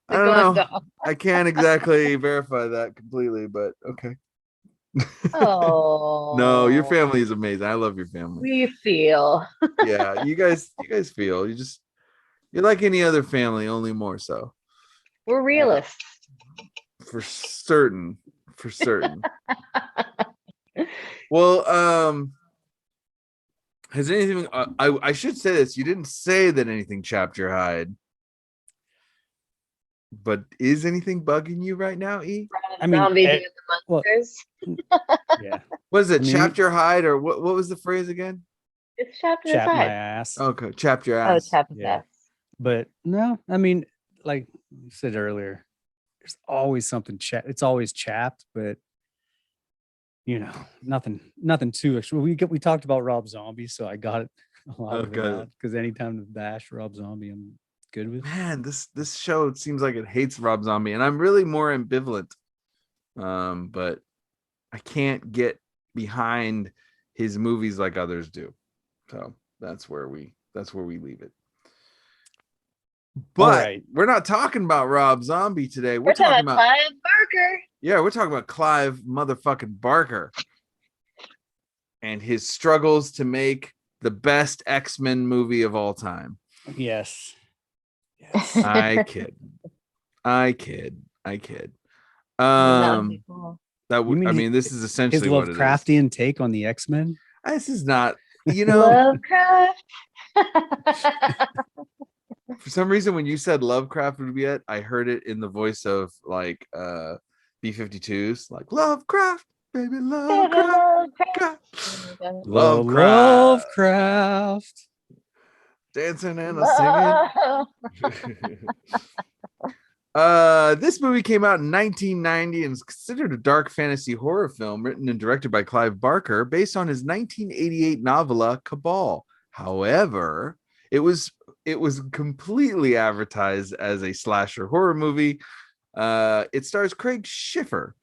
I don't Go on, know. Dom. I can't exactly verify that completely, but okay. Oh. No, your family is amazing. I love your family. We feel. Yeah, you guys feel. You're like any other family, only more so. We're realists. For certain. For certain. Well, Has anything? I should say this. You didn't say that anything chapped your hide, but is anything bugging you right now, E? I mean, Zombie doing the well, monsters. yeah, Was it I mean, chapped your hide or what? What was the phrase again? It's chapped in his chap my side. ass. Okay, chapped your Oh, ass. chapped his Yeah. ass. But no, I mean, like you said earlier, there's always something it's always chapped, but nothing too extra. We talked about Rob Zombie, so I got it a lot of it Okay. out because anytime to bash Rob Zombie, I'm good with. Man, this show seems like it hates Rob Zombie, and I'm really more ambivalent. But I can't get behind his movies like others do. So that's where we leave it. But right. we're not talking about Rob Zombie today. We're talking about Clive Barker. Yeah, we're talking about Clive motherfucking Barker and his struggles to make the best X-Men movie of all time. Yes. I kid. That would be cool. That would, You mean I mean, this is his essentially what it is. Lovecraftian take on the X-Men. This is not, you know, Lovecraft. for some reason when you said Lovecraft Oobliette, I heard it in the voice of like B-52s, like Lovecraft, baby, Lovecraft. Lovecraft. Dancing and a singing. This movie came out in 1990 and is considered a dark fantasy horror film written and directed by Clive Barker based on his 1988 novella Cabal. However, it was completely advertised as a slasher horror movie. It stars Craig Schiffer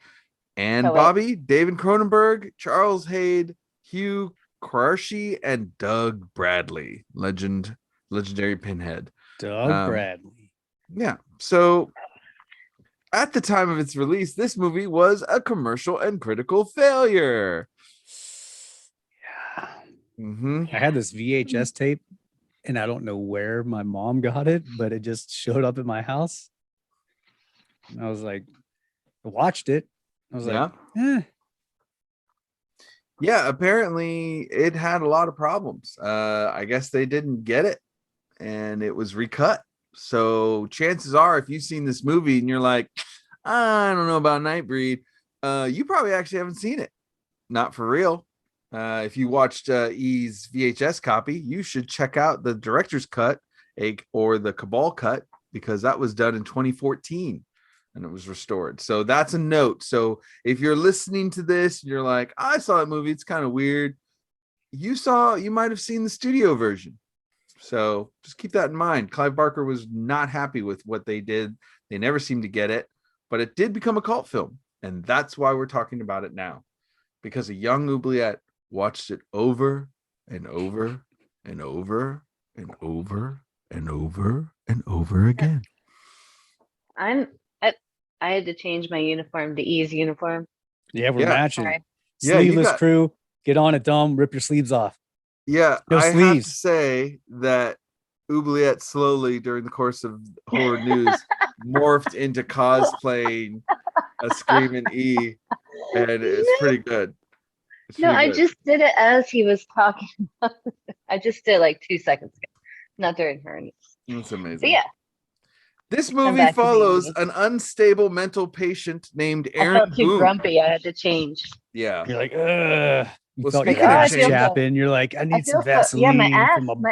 and Bobby, David Cronenberg, Charles Hayde, Hugh Quarshie, and Doug Bradley, legendary Pinhead. Doug Bradley. Yeah. So at the time of its release, this movie was a commercial and critical failure. Yeah. Mm-hmm. I had this VHS tape, and I don't know where my mom got it, but it just showed up at my house. And I was like, I watched it. I was like, Yeah, apparently it had a lot of problems. I guess they didn't get it and it was recut. So chances are, if you've seen this movie and you're like, I don't know about Nightbreed, you probably actually haven't seen it. Not for real. If you watched E's VHS copy, you should check out the director's cut or the Cabal cut, because that was done in 2014 and it was restored. So that's a note. So if you're listening to this and you're like, I saw that movie, it's kind of weird, you might have seen the studio version. So just keep that in mind. Clive Barker was not happy with what they did. They never seemed to get it, but it did become a cult film. And that's why we're talking about it now, because a young Oobliette watched it over and over and over and over and over and over again. I had to change my uniform to E's uniform. Yeah, we're matching. Sorry. Sleeveless crew, get on it, Dom. Rip your sleeves off. Yeah, No I sleeves. have to say that Oobliette slowly during the course of horror news morphed into cosplaying a Screamin E, and it's pretty good. I just did it as he was talking. I just did like 2 seconds ago, not during her. That's amazing. So yeah. This movie follows an unstable mental patient named Aaron I felt too Boone. grumpy. I had to change. Yeah. You're like, ugh. You Well, felt your speaking of ass change- chapping. You're like, I need some Vaseline. Yeah, my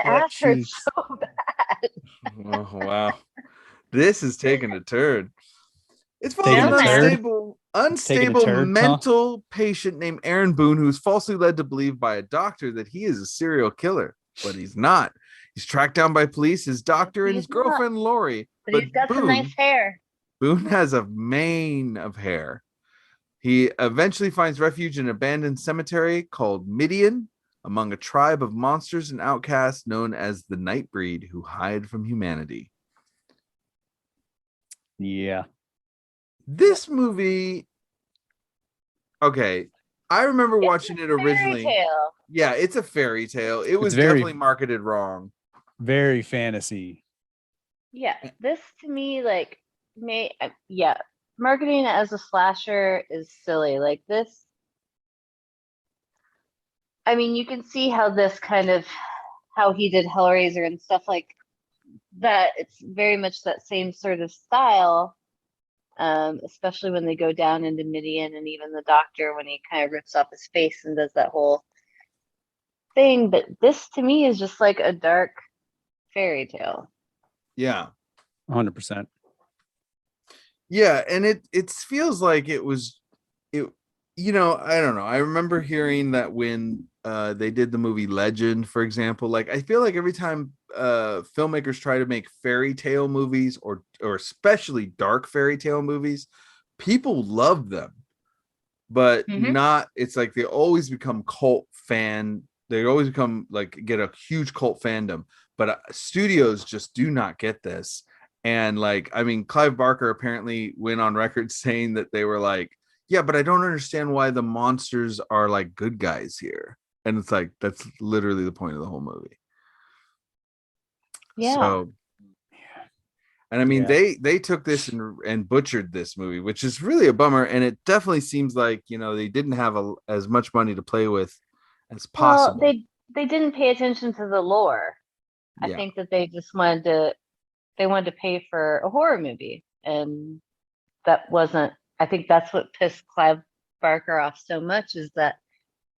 ass cheeks. hurts so bad. Oh, wow. This is taking a turn. It's Taking following a an turd? unstable turd, mental patient named Aaron Boone, who's falsely led to believe by a doctor that he is a serial killer, but he's not. He's tracked down by police, his doctor, and his girlfriend Lori. But he's got some nice hair. Boone has a mane of hair. He eventually finds refuge in an abandoned cemetery called Midian among a tribe of monsters and outcasts known as the Nightbreed, who hide from humanity. Yeah. This movie, okay, I remember watching it originally. Fairy tale. Yeah, it's a fairy tale. It was very- definitely marketed wrong. Very fantasy. Yeah, this to me, like, marketing it as a slasher is silly. Like this, I mean, you can see how this kind of how he did Hellraiser and stuff like that. It's very much that same sort of style. Especially when they go down into Midian, and even the doctor when he kind of rips off his face and does that whole thing. But this to me is just like a dark fairy tale. Yeah. 100%. Yeah, and it feels like it was it I don't know. I remember hearing that when they did the movie Legend, for example, like I feel like every time filmmakers try to make fairy tale movies or especially dark fairy tale movies, people love them. But not it's like they always become cult fan. They always become like get a huge cult fandom, but studios just do not get this. And like, I mean, Clive Barker apparently went on record saying that they were like, yeah, but I don't understand why the monsters are like good guys here. And it's like, that's literally the point of the whole movie. Yeah. So, and I mean, Yeah. they took this and butchered this movie, which is really a bummer. And it definitely seems like, they didn't have as much money to play with as possible. Well, they didn't pay attention to the lore. I Yeah. think that they just wanted to pay for a horror movie, and that wasn't. I think that's what pissed Clive Barker off so much, is that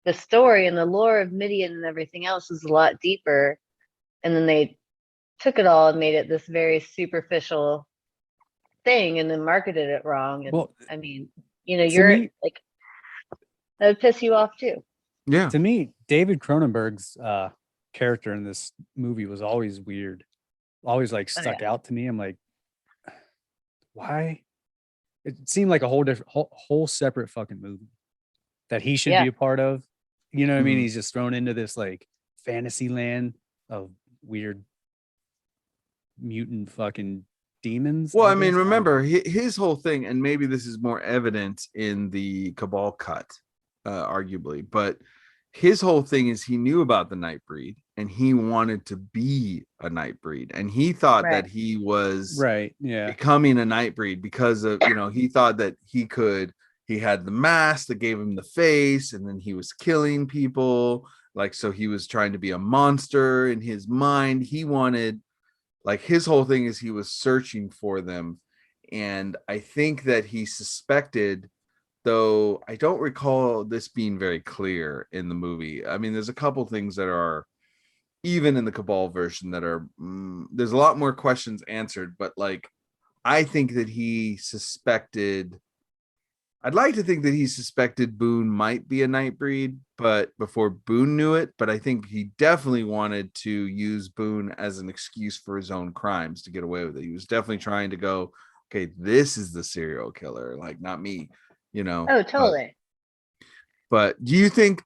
the story and the lore of Midian and everything else is a lot deeper, and then they took it all and made it this very superficial thing, and then marketed it wrong. And Well, I mean, to you're me, like, that would piss you off too. Yeah. to me, David Cronenberg's character in this movie was always weird, always like Oh, stuck yeah. out to me. I'm like, why? It seemed like a whole different, whole separate fucking movie that he should Yeah. be a part of. You know what I mean? Mhm. He's just thrown into this like fantasy land of weird mutant fucking demons. Well, I mean, guess. I don't remember know. his whole thing, and maybe this is more evident in the Cabal cut, arguably, but his whole thing is he knew about the Nightbreed and he wanted to be a Nightbreed, and he thought Right. that he was Right. Yeah. becoming a Nightbreed because of, he thought that he had the mask that gave him the face, and then he was killing people. Like, so he was trying to be a monster in his mind. He wanted, like, his whole thing is he was searching for them. And I think that he suspected, though I don't recall this being very clear in the movie. I mean, there's a couple things that are even in the Cabal version that are there's a lot more questions answered, but like I think that he suspected, I'd like to think that he suspected Boone might be a Nightbreed, but before Boone knew it. But I think he definitely wanted to use Boone as an excuse for his own crimes to get away with it. He was definitely trying to go, okay, this is the serial killer, like not me, Oh, totally. But do you think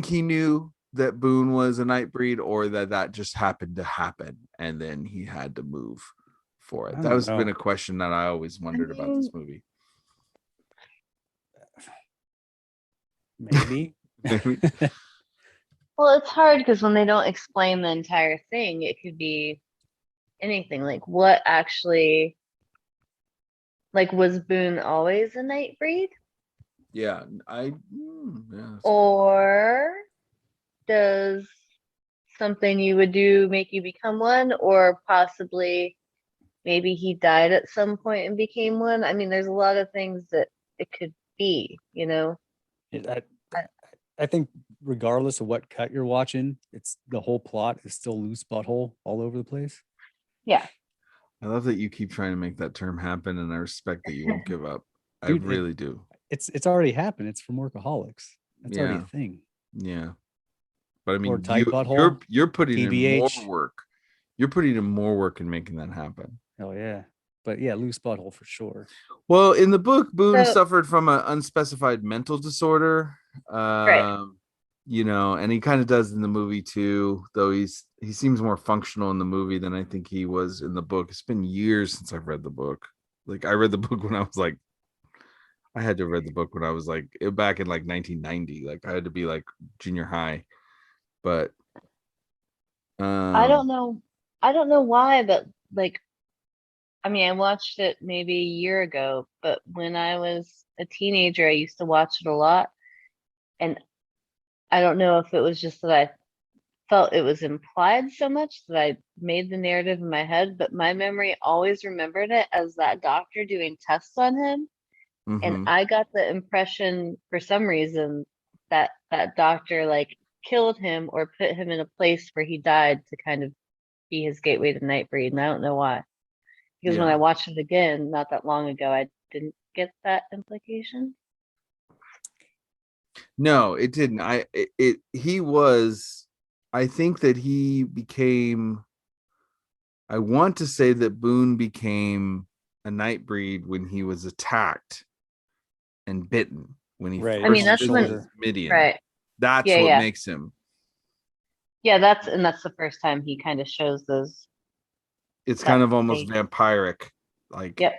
he knew that Boone was a Nightbreed, or that just happened to happen and then he had to move for it? I That don't has been know. a question that I always wondered about this movie. Maybe. Maybe. Well, it's hard because when they don't explain the entire thing, it could be anything. Like, what actually, like, was Boone always a Nightbreed? Yeah, Or does something you would do make you become one? Or possibly maybe he died at some point and became one? I mean, there's a lot of things that it could be, I think regardless of what cut you're watching, it's the whole plot is still loose butthole all over the place. Yeah. I love that you keep trying to make that term happen, and I respect that you won't give up. Dude, I really do. It's already happened. It's from Workaholics. That's already a Yeah. thing. Yeah. But I Or mean, tight butthole. you're putting in more TBH. work. You're putting in more work in making that happen. Oh yeah. But yeah, loose butthole for sure. Well, in the book, Boone So, suffered from an unspecified mental disorder. right. And he kind of does in the movie too, though he seems more functional in the movie than I think he was in the book. It's been years since I've read the book. Like, I read the book when I was like, I had to have read the book when I was like back in like 1990. Like, I had to be like junior high. But I don't know. I don't know why, but like, I mean, I watched it maybe a year ago, but when I was a teenager, I used to watch it a lot. And I don't know if it was just that I felt it was implied so much that I made the narrative in my head, but my memory always remembered it as that doctor doing tests on him. And Mhm. I got the impression for some reason that that doctor like killed him or put him in a place where he died to kind of be his gateway to Nightbreed. And I don't know why. Because when I Yeah. watched it again, not that long ago, I didn't get that implication. No, it didn't. He was, I think that he became, I want to say that Boone became a Nightbreed when he was attacked and bitten when he Right. I mean, first On the that's when, visited shoulder. Midian. right. That's Yeah, what yeah. makes him. Yeah, that's the first time he kind of shows those It's kind that of almost face. vampiric. Like, Yep.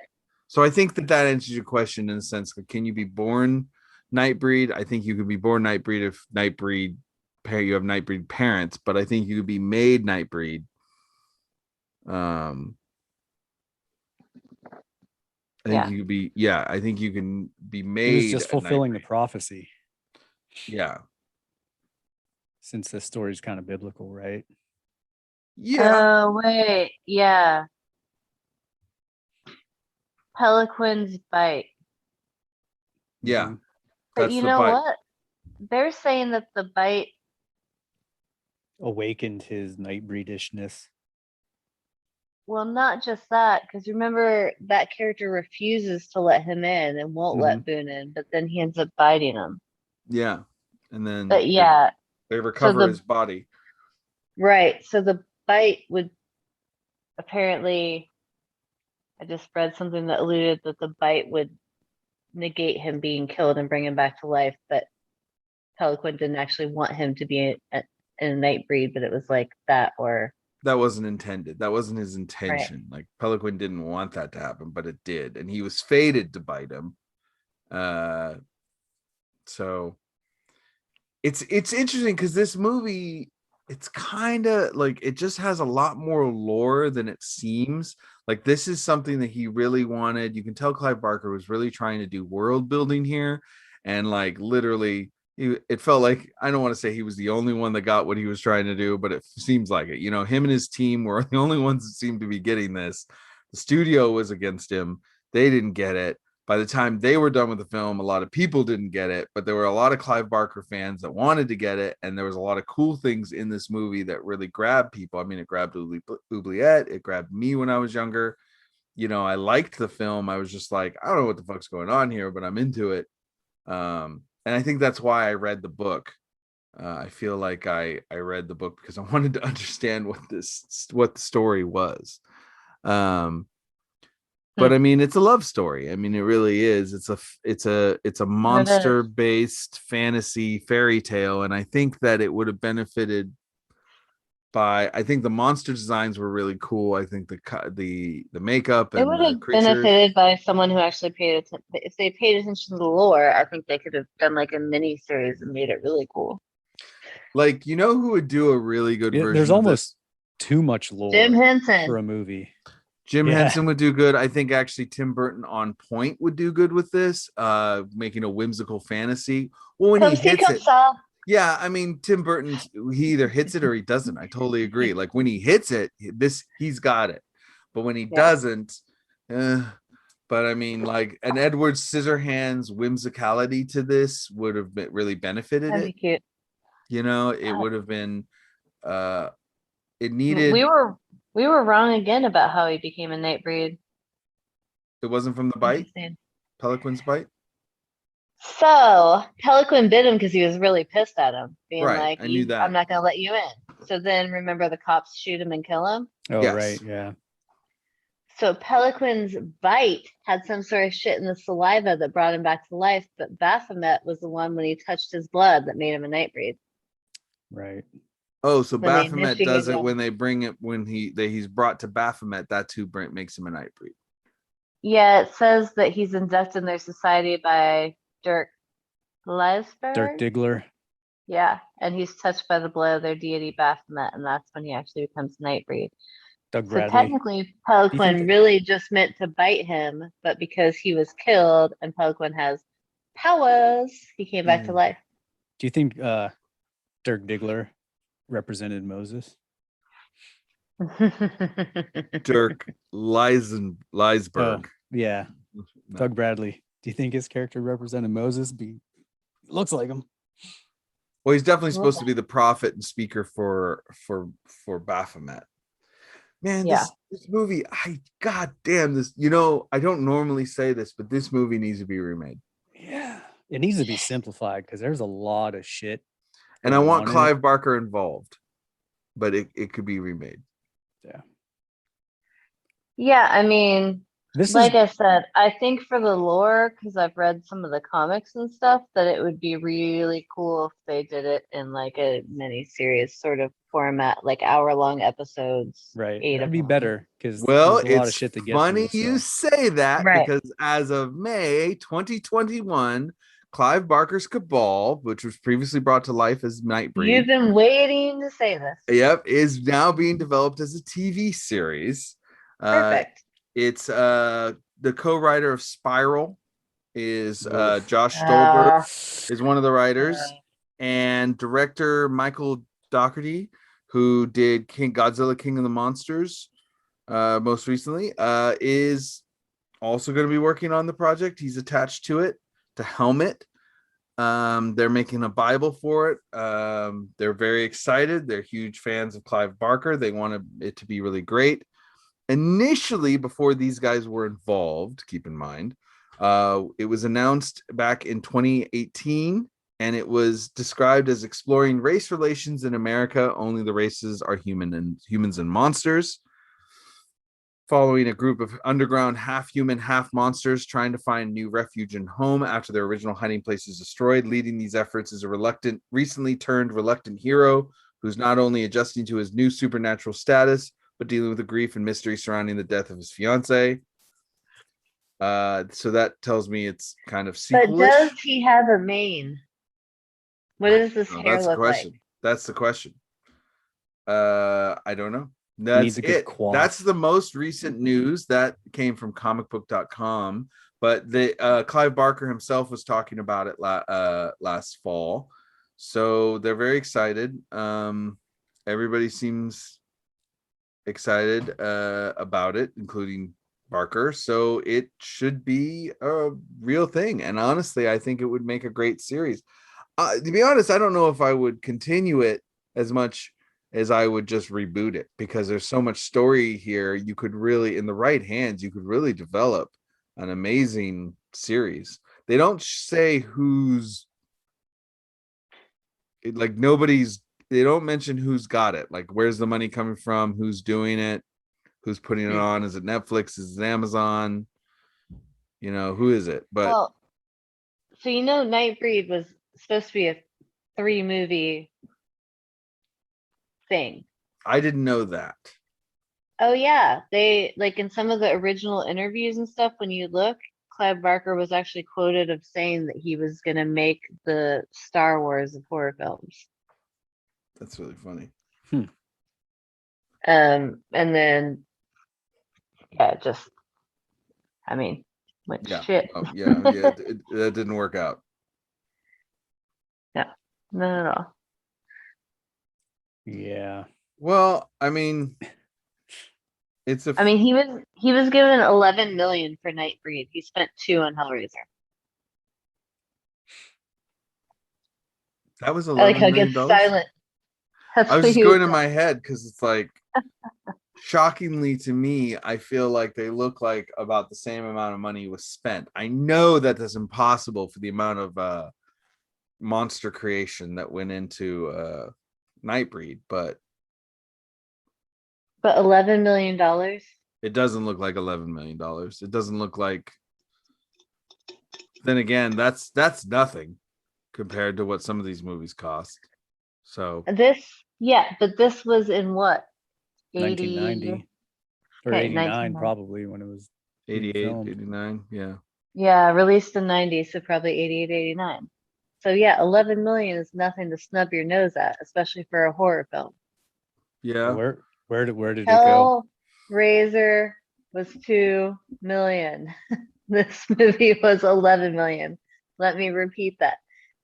so I think that that answers your question in a sense. Like, can you be born Nightbreed? I think you could be born Nightbreed if Nightbreed you have Nightbreed parents, but I think you could be made Nightbreed. I think Yeah. you could be, yeah, I think you can be made He was just a fulfilling the Nightbreed. prophecy, Yeah. since the story's kind of biblical, right? Yeah. Oh, wait. Yeah. Peliquin's bite. Yeah. Mhm. But That's you the know bite. what? They're saying that the bite, Awakened his Nightbreedishness. well, not just that, because remember that character refuses to let him in and won't let Boone in, but then he ends up biting him. Yeah. And then But yeah, they so recover his the body. right, so the bite would apparently, I just read something that alluded that the bite would negate him being killed and bring him back to life, but Peliquin didn't actually want him to be in a Nightbreed, but it was like that or That wasn't intended. That wasn't his right. intention. Like Peliquin didn't want that to happen, but it did. And he was fated to bite him. So it's interesting because this movie, it's kind of like it just has a lot more lore than it seems. Like this is something that he really wanted. You can tell Clive Barker was really trying to do world building here, and like literally it felt like, I don't want to say he was the only one that got what he was trying to do, but it seems like it. You know, him and his team were the only ones that seemed to be getting this. The studio was against him. They didn't get it. By the time they were done with the film, a lot of people didn't get it, but there were a lot of Clive Barker fans that wanted to get it, and there was a lot of cool things in this movie that really grabbed people. I mean, it grabbed Oubliette, it grabbed me when I was younger. You know, I liked the film. I was just like, I don't know what the fuck's going on here, but I'm into it. And I think that's why I read the book. I feel like I read the book because I wanted to understand what the story was. But I mean, it's a love story. I mean, it really is. It's a monster based fantasy fairy tale, and I think that it would have benefited by. I think the monster designs were really cool. I think the makeup It and would the have creatures. benefited by someone who actually paid attention. If they paid attention to the lore, I think they could have done like a mini series and made it really cool. Like, you know who would do a really good There's version of this? almost too much Jim lore Henson. for a movie. Jim Yeah. Henson would do good. I think actually Tim Burton on point would do good with this, making a whimsical fantasy. Well, when he hits it, yeah, I mean, Tim Burton, he either hits it or he doesn't. I totally agree. Like when he hits it, he's got it. But when he doesn't, but I mean, like an Edward Scissorhands whimsicality to this would have really benefited That'd be it. cute. You know, it would have been it We needed. were wrong again about how he became a Nightbreed. It wasn't from the bite, Interesting. Peliquin's bite. So Peliquin bit him because he was really pissed at him, being Right, like, I knew that. I'm not gonna let you in. So then remember the cops shoot him and kill him? Oh, Yes. right. Yeah. So Peliquin's bite had some sort of shit in the saliva that brought him back to life, but Baphomet was the one when he touched his blood that made him a Nightbreed. Right. Oh, so When they Baphomet does initiated it him. when they bring it when he's brought to Baphomet. That's who makes him a Nightbreed. Yeah, it says that he's inducted in their society by Dirk Leisberg. Dirk Diggler. Yeah, and he's touched by the blood of their deity Baphomet, and that's when he actually becomes Nightbreed. Doug So Bradley. technically, Peliquin really just meant to bite him, but because he was killed and Peliquin has powers, he came back to life. Do you think Dirk Diggler represented Moses. Dirk Leisberg. Oh, yeah. No. Doug Bradley. Do you think his character represented Moses? Looks like him. Well, he's definitely supposed to be the prophet and speaker for Baphomet. Man, Yeah. this movie, god damn this. I don't normally say this, but this movie needs to be remade. Yeah. It needs to be simplified because there's a lot of shit. And I going want on in Clive it. Barker involved, but it could be remade. Yeah. Yeah, I mean, This like is I said, I think for the lore, because I've read some of the comics and stuff, that it would be really cool if they did it in like a mini-series sort of format, like hour-long episodes, right. 8 That'd of be them. better because Well, there's a lot of it's shit to get funny through. you So. say that Right. because as of May 2021, Clive Barker's Cabal, which was previously brought to life as Nightbreed, You've been waiting to say this. yep, is now being developed as a TV series. Perfect. It's the co-writer of Spiral is Oof. Josh Stolberg is one of the Uh, writers, and director Michael Dougherty, who did Godzilla King of the Monsters most recently, is also going to be working on the project. He's attached to it to helm it. They're making a Bible for it. They're very excited. They're huge fans of Clive Barker. They want it to be really great. Initially, before these guys were involved, keep in mind, it was announced back in 2018, and it was described as exploring race relations in America. Only the races are humans and monsters. Following a group of underground half-human, half-monsters trying to find new refuge and home after their original hiding place is destroyed. Leading these efforts is a recently turned reluctant hero who's not only adjusting to his new supernatural status, but dealing with the grief and mystery surrounding the death of his fiance. So that tells me it's kind of but sequelish. does he have a mane? What does this hair That's the look like? question. That's the question. I don't know. Needs That's a good it. quaff. That's the most recent news that came from comicbook.com. But the Clive Barker himself was talking about it last fall. So they're very excited. Everybody seems excited about it, including Barker. So it should be a real thing. And honestly, I think it would make a great series. To be honest, I don't know if I would continue it as much as I would just reboot it, because there's so much story here. You could really, in the right hands, you could really develop an amazing series. They don't say who's like they don't mention who's got it. Like, where's the money coming from? Who's doing it? Who's putting it on? Is it Netflix? Is it Amazon? Who is it? But Well, so Nightbreed was supposed to be a 3-movie thing. I didn't know that. Oh yeah, they like in some of the original interviews and stuff. When you look, Clive Barker was actually quoted of saying that he was going to make the Star Wars of horror films. That's really funny. And then went shit. That didn't work out. No, not at all. Yeah. Well, I mean, he was given 11 million for Nightbreed. He spent 2 on Hellraiser. That was I like $11 how it million. gets silent. That's I was what just he going in was my head because it's like, shockingly to me, I feel like they look like about the same amount of money was spent. I know that that's impossible for the amount of monster creation that went into Nightbreed, but $11 million. it doesn't look like $11 million. It doesn't look like. Then again, that's nothing compared to what some of these movies cost. So But this was in what? 1990 or Okay, 89 probably when it was 88, filmed. 89, yeah. Yeah, released in 90, so probably 88, 89. So yeah, 11 million is nothing to snub your nose at, especially for a horror film. Yeah. Where did it go? Hellraiser was 2 million. This movie was 11 million. Let me repeat that.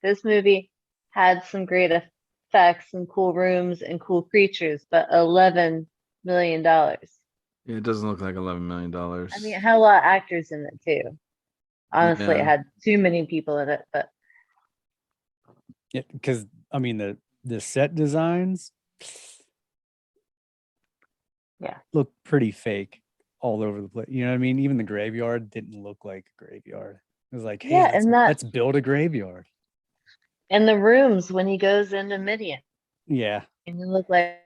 This movie had some great effects and cool rooms and cool creatures, but $11 million. Yeah, it doesn't look like $11 million. I mean, it had a lot of actors in it too. Honestly, Yeah. it had too many people in it, but Yeah, because I mean the set designs, Yeah. look pretty fake all over the place. You know what I mean? Even the graveyard didn't look like a graveyard. It was like, hey, yeah, and let's build a graveyard. and the rooms when he goes into Midian, Yeah, and you look like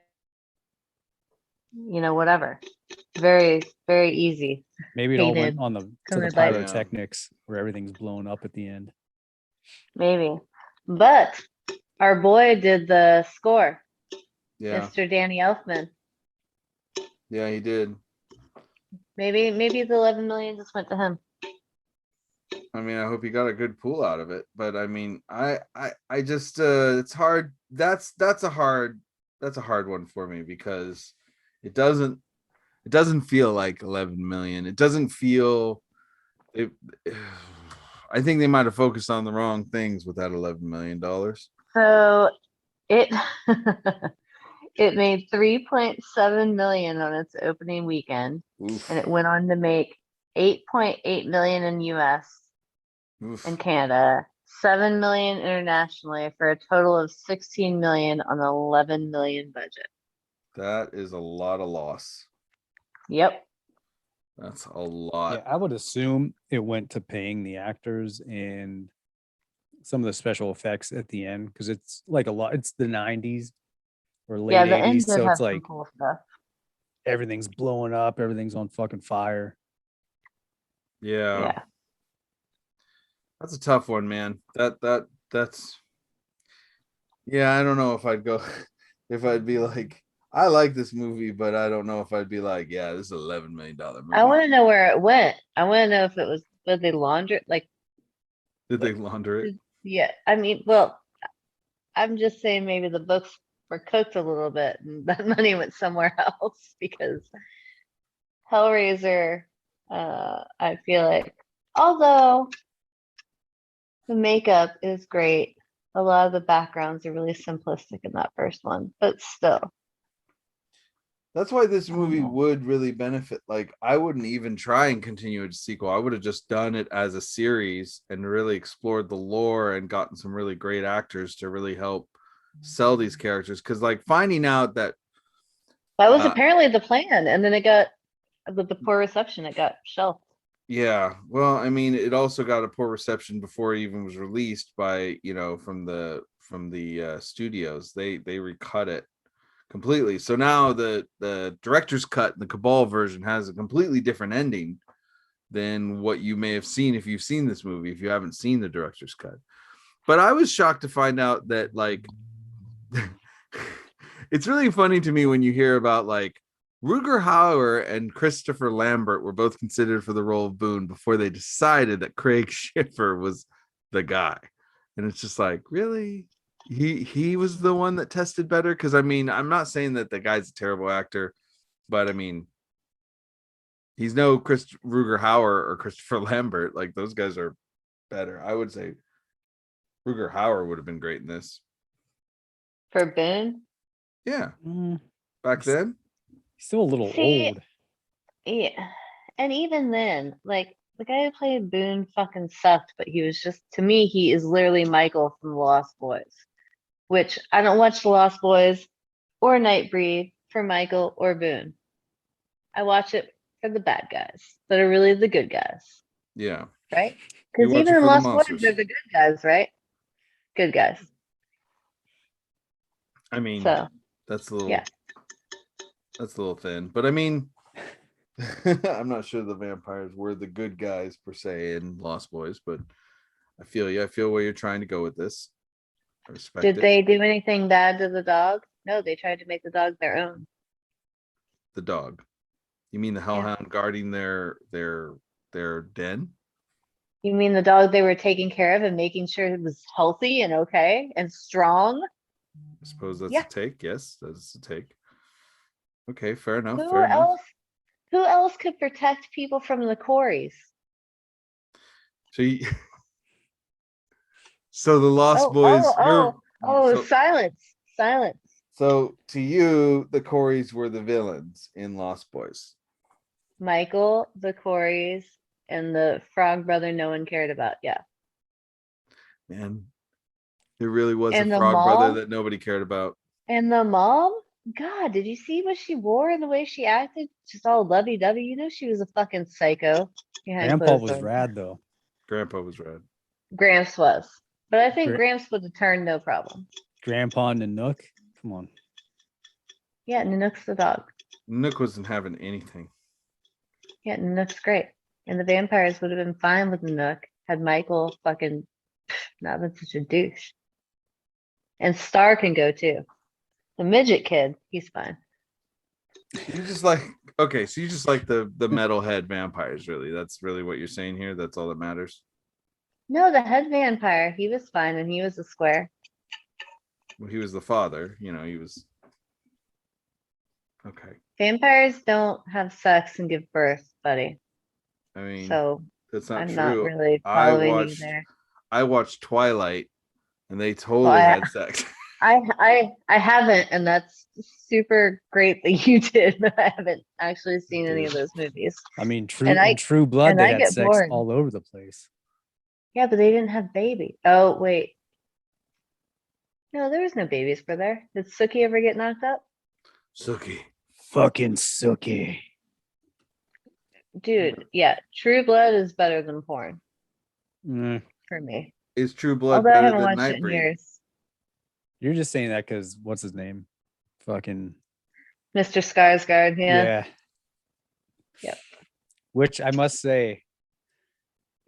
whatever. Very, very easy. maybe it all Painted went on to the color by- pyrotechnics where everything's blown up at the end. Maybe. But our boy did the score, Yeah. Mr. Danny Elfman. Yeah, he did. Maybe the 11 million just went to him. I mean, I hope he got a good pool out of it. But I mean, I just it's hard. That's a hard one for me because it doesn't feel like 11 million. It doesn't feel it. I think they might have focused on the wrong things with that $11 million. So it it made 3.7 million on its opening weekend, Oof. and it went on to make 8.8 million in US Oof. and Canada, 7 million internationally, for a total of 16 million on an 11 million budget. That is a lot of loss. Yep. That's a lot. Yeah, I would assume it went to paying the actors and some of the special effects at the end because it's like a lot. It's the 90s or late Yeah, the end 80s, did so have it's some like cool stuff. everything's blowing up, everything's on fucking fire. Yeah. Yeah. That's a tough one, man. That's yeah, I don't know if I'd go if I'd be like, I like this movie, but I don't know if I'd be like, yeah, this is an $11 million movie. I want to know where it went. I want to know if it was, did they launder it? Like, Did they launder it? yeah, I mean, well, I'm just saying maybe the books were cooked a little bit and that money went somewhere else because Hellraiser, I feel like, although the makeup is great, a lot of the backgrounds are really simplistic in that first one, but still. That's why this movie know. would really benefit. Like, I wouldn't even try and continue a sequel. I would have just done it as a series and really explored the lore and gotten some really great actors to really help sell these characters. Because, like, finding out that That was apparently the plan, and then it got, with the poor reception, it got shelved. yeah, well, I mean, it also got a poor reception before it even was released by, from the studios. They recut it completely. So now the director's cut, the Cabal version, has a completely different ending than what you may have seen if you've seen this movie, if you haven't seen the director's cut. But I was shocked to find out that, like, it's really funny to me when you hear about, like, Rutger Hauer and Christopher Lambert were both considered for the role of Boone before they decided that Craig Schiffer was the guy. And it's just like, really? He was the one that tested better? Because, I mean, I'm not saying that the guy's a terrible actor, but I mean, he's no Rutger Hauer or Christopher Lambert. Like, those guys are better. I would say Rutger Hauer would have been great in this. For Boone? Yeah. Mm, Back then? he's still a little See, old. Yeah. And even then, like, the guy who played Boone fucking sucked, but he was just, to me, he is literally Michael from The Lost Boys, which I don't watch The Lost Boys or Nightbreed for Michael or Boone. I watch it for the bad guys that are really the good guys, Yeah. right? You Because watch even it in for the Lost Boys, monsters. they're the good guys, right? Good guys. I mean, So, that's a little yeah. that's a little thin. But I mean, I'm not sure the vampires were the good guys per se in Lost Boys, but I feel you. I feel where you're trying to go with this. I respect Did it. they do anything bad to the dog? No, they tried to make the dog their own. The dog. You mean the hellhound guarding their den? You mean the dog they were taking care of and making sure it was healthy and okay and strong? I suppose that's Yeah. a take. Yes, that's a take. Okay, fair enough. Who Fair enough. else? Who else could protect people from the quarries? So, so the Lost Boys. Oh, so- silence. Silence. So to you, the Coreys were the villains in Lost Boys. Michael, the Coreys, and the frog brother no one cared about. Yeah. Man, there really was And a the frog brother mom? that nobody cared about. And the mom? God, did you see what she wore and the way she acted? Just all lovey-dovey. You know she was a fucking psycho behind Grandpa closed was doors. rad though. Grandpa was red. Gramps was. But I think Gra- Gramps would have turned no problem. Grandpa and the Nook. Come on. Yeah, Nanook's the dog. Nook wasn't having anything. Yeah, Nanook's great. And the vampires would have been fine with Nanook had Michael fucking not been such a douche. And Star can go too. The midget kid, he's fine. You just like okay, so you just like the metalhead vampires, really. That's really what you're saying here. That's all that matters. No, the head vampire, he was fine and he was a square. Well, he was the father, he was okay. Vampires don't have sex and give birth, buddy. I mean, So that's not I'm true. not really I following you watched there. I watched Twilight and they totally Well, had sex. I haven't, and that's super great that you did, but I haven't actually seen any of those movies. I mean, And I True Blood, and they I had get sex bored. all over the place. Yeah, but they didn't have baby. Oh, wait. No, there was no babies for there. Did Sookie ever get knocked up? Sookie. Fucking Sookie. Dude, yeah. True Blood is better than porn Mm, for me. Is True Blood Although I better haven't than watched it in Nightbreed? years. you're just saying that because what's his name? Fucking Mr. Skarsgård, yeah. yeah. Yep. Which I must say,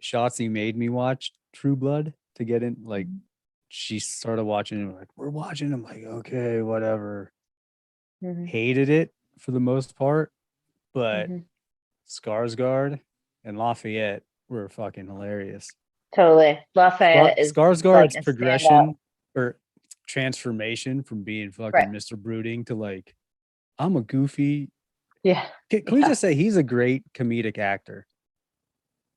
Shotzi made me watch True Blood to get in. Like, she started watching it. Like, we're watching. I'm like, okay, whatever. Mhm, Hated it for the most part, but mhm. Skarsgård and Lafayette were fucking hilarious. Totally. Lafayette is like Skarsgård's a standout. progression or transformation from being fucking Right. Mr. Brooding to like, I'm a goofy. Yeah. Can we just say he's a great comedic actor?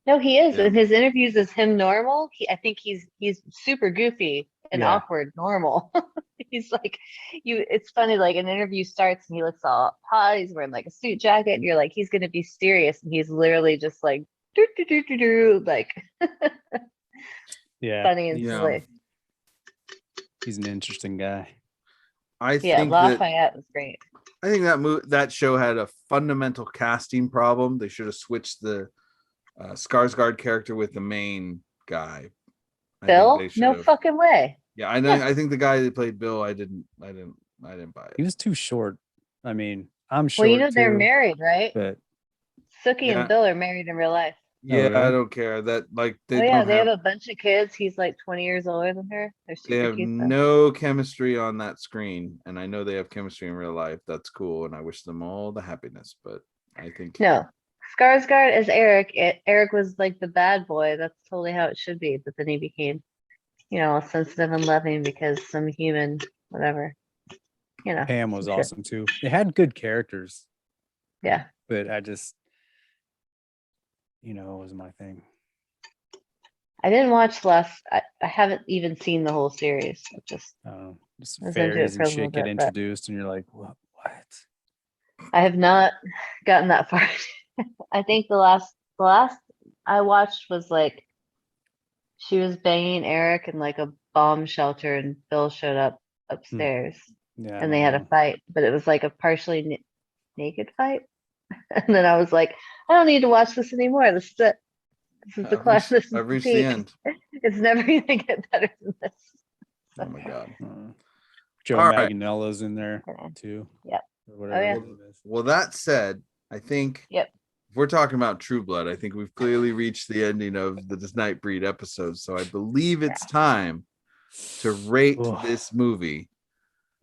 No, he is. Yeah. In his interviews as him normal, I think he's super goofy and Yeah. awkward normal. He's like it's funny, like an interview starts and he looks all hot, he's wearing like a suit jacket, and you're like, he's gonna be serious, and he's literally just like doo, doo, doo, doo, doo, like Yeah. funny and Yeah. silly. He's an interesting guy. I Yeah, think that Lafayette was great. that show had a fundamental casting problem. They should have switched the Skarsgård character with the main guy. I think Bill? they should No have. fucking way. Yeah, I know. Yeah. I think the guy that played Bill, I didn't buy it. He was too short. I mean, I'm Well, short you know they're too, married, right? but Sookie Yeah. and Bill are married in real life. Yeah, really? I don't care that like they Oh yeah, don't they have have a bunch of kids. He's like 20 years older than her. They're they super have cute though. no chemistry on that screen, and I know they have chemistry in real life. That's cool, and I wish them all the happiness. But I think No. Skarsgård as Eric. Eric was like the bad boy. That's totally how it should be. But then he became, all sensitive and loving because some human, whatever. Pam was some shit. awesome too. They had good characters, Yeah. but I just, it was my thing. I didn't watch last. I haven't even seen the whole series. Just Just I was into it fairies for and a shit little get bit, but introduced, and you're like, what? I have not gotten that far. I think the last I watched was like she was banging Eric in like a bomb shelter, and Bill showed up upstairs, Yeah. and they had a fight, but it was like a partially naked fight. And then I was like, I don't need to watch this anymore. This is it. This is the class. This is I've the reached the peak. end. It's never gonna get better than this. Oh my god. Joe All right. Manganiello's in there Yeah. too. Yep. Or whatever yeah. his name is. Well, that said, I think Yep. if we're talking about True Blood, I think we've clearly reached the ending of the Nightbreed episode. So I believe it's time to rate Ugh. this movie.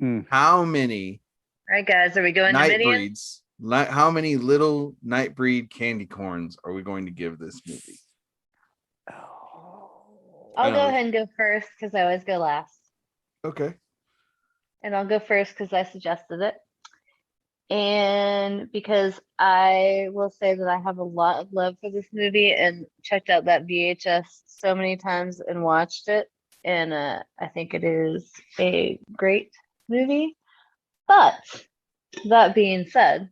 Mm. How many All right, guys, are we going to Midian? Nightbreeds? How many little Nightbreed candy corns are we going to give this movie? I'll go ahead and go first because I always go last. Okay. And I'll go first because I suggested it. And because I will say that I have a lot of love for this movie and checked out that VHS so many times and watched it. And I think it is a great movie. But that being said,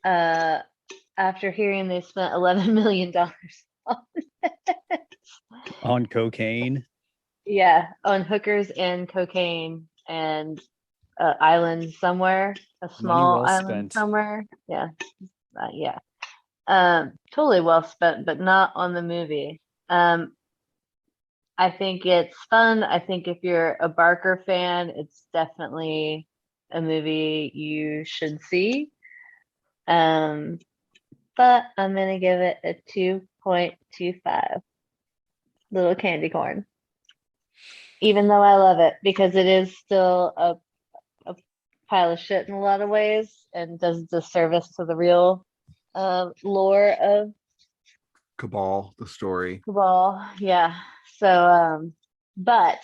after hearing they spent $11 million On cocaine. on hookers and cocaine and island somewhere, a Money small well island spent. somewhere. Totally well spent, but not on the movie. I think it's fun. I think if you're a Barker fan, it's definitely a movie you should see. But I'm gonna give it a 2.25 little candy corn. Even though I love it because it is still a pile of shit in a lot of ways and does disservice to the real lore of Cabal, the story. Cabal. Yeah. So, but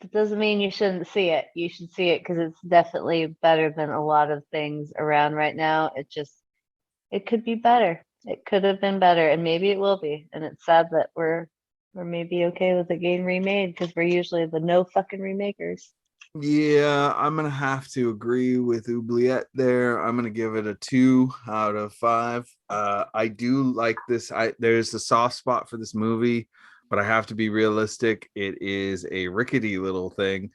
it doesn't mean you shouldn't see it. You should see it because it's definitely better than a lot of things around right now. It could be better. It could have been better, and maybe it will be. And it's sad that we're maybe okay with it getting remade because we're usually the no fucking remakers. Yeah, I'm gonna have to agree with Oubliette there. I'm gonna give it a 2 out of 5. I do like this. There's a soft spot for this movie, but I have to be realistic. It is a rickety little thing.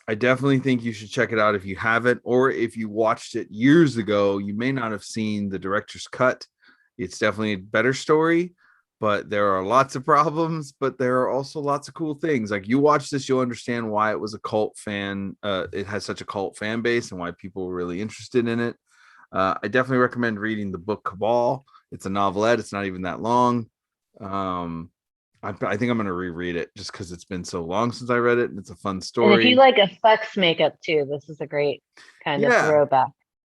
I definitely think you should check it out if you haven't, or if you watched it years ago, you may not have seen the director's cut. It's definitely a better story, but there are lots of problems, but there are also lots of cool things. Like, you watch this, you'll understand why it was a cult fan. It has such a cult fan base and why people were really interested in it. I definitely recommend reading the book Cabal. It's a novelette. It's not even that long. I think I'm going to reread it just because it's been so long since I read it, and it's a fun story. And if you like effects makeup too, this is a great kind of throwback.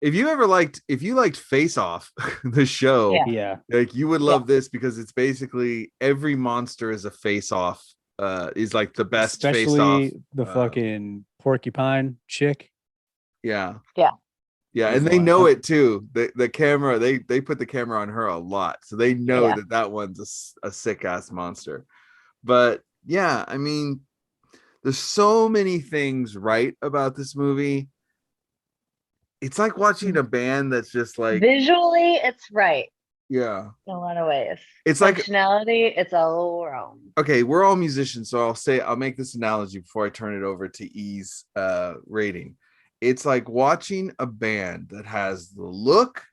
If you liked Face Off, the show, Yeah. like, you would love this because it's basically every monster is a face off. Is like the best face off. Especially the fucking porcupine chick. Yeah. Yeah. Yeah, She's and they wild. know it too. The camera, they put the camera on her a lot, so they know Yeah. that one's a sick ass monster. But yeah, I mean, there's so many things right about this movie. It's like watching a band that's just like, Visually, it's right yeah, in a lot of ways. it's like, Functionality, it's all wrong. okay, we're all musicians, so I'll make this analogy before I turn it over to E's rating. It's like watching a band that has the look,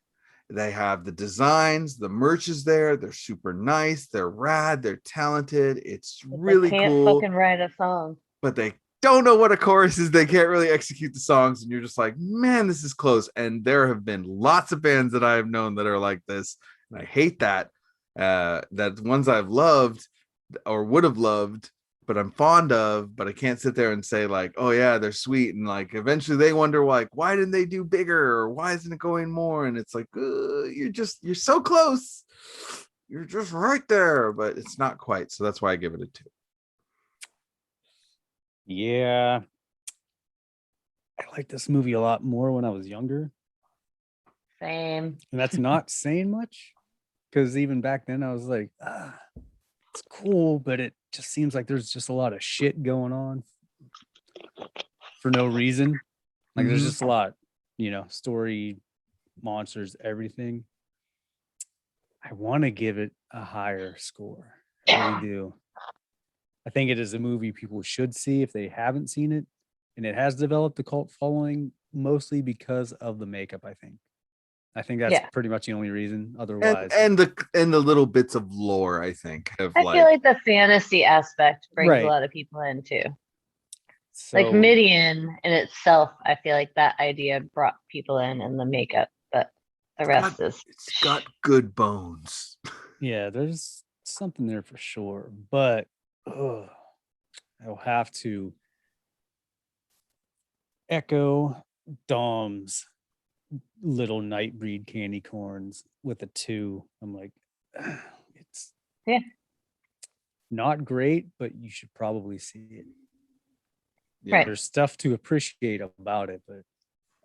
they have the designs, the merch is there, they're super nice, they're rad, they're talented, it's But really they can't cool, fucking write a song. but they don't know what a chorus is. They can't really execute the songs, and you're just like, man, this is close. And there have been lots of bands that I have known that are like this, and I hate that. That ones I've loved or would have loved, but I'm fond of, but I can't sit there and say like, oh yeah, they're sweet, and like eventually they wonder like, why didn't they do bigger, or why isn't it going more? And it's like, you're so close, you're just right there, but it's not quite. So that's why I give it a 2. Yeah. I liked this movie a lot more when I was younger. Same. And that's not saying much, because even back then I was like, it's cool, but it just seems like there's just a lot of shit going on for no reason. Like, there's just a lot, story, monsters, everything. I want to give it a higher score. I really do. I think it is a movie people should see if they haven't seen it. And it has developed a cult following mostly because of the makeup, I think that's pretty much the only reason. Otherwise, and the little bits of lore, I think, have I feel like the fantasy aspect brings a lot of people in too. So, like Midian in itself, I feel like that idea brought people in, and the makeup, but the rest it's got good bones. Yeah, there's something there for sure, but I'll have to echo Dom's little Nightbreed candy corns with a 2. I'm like, it's not great, but you should probably see it. Yeah. Right. There's stuff to appreciate about it, but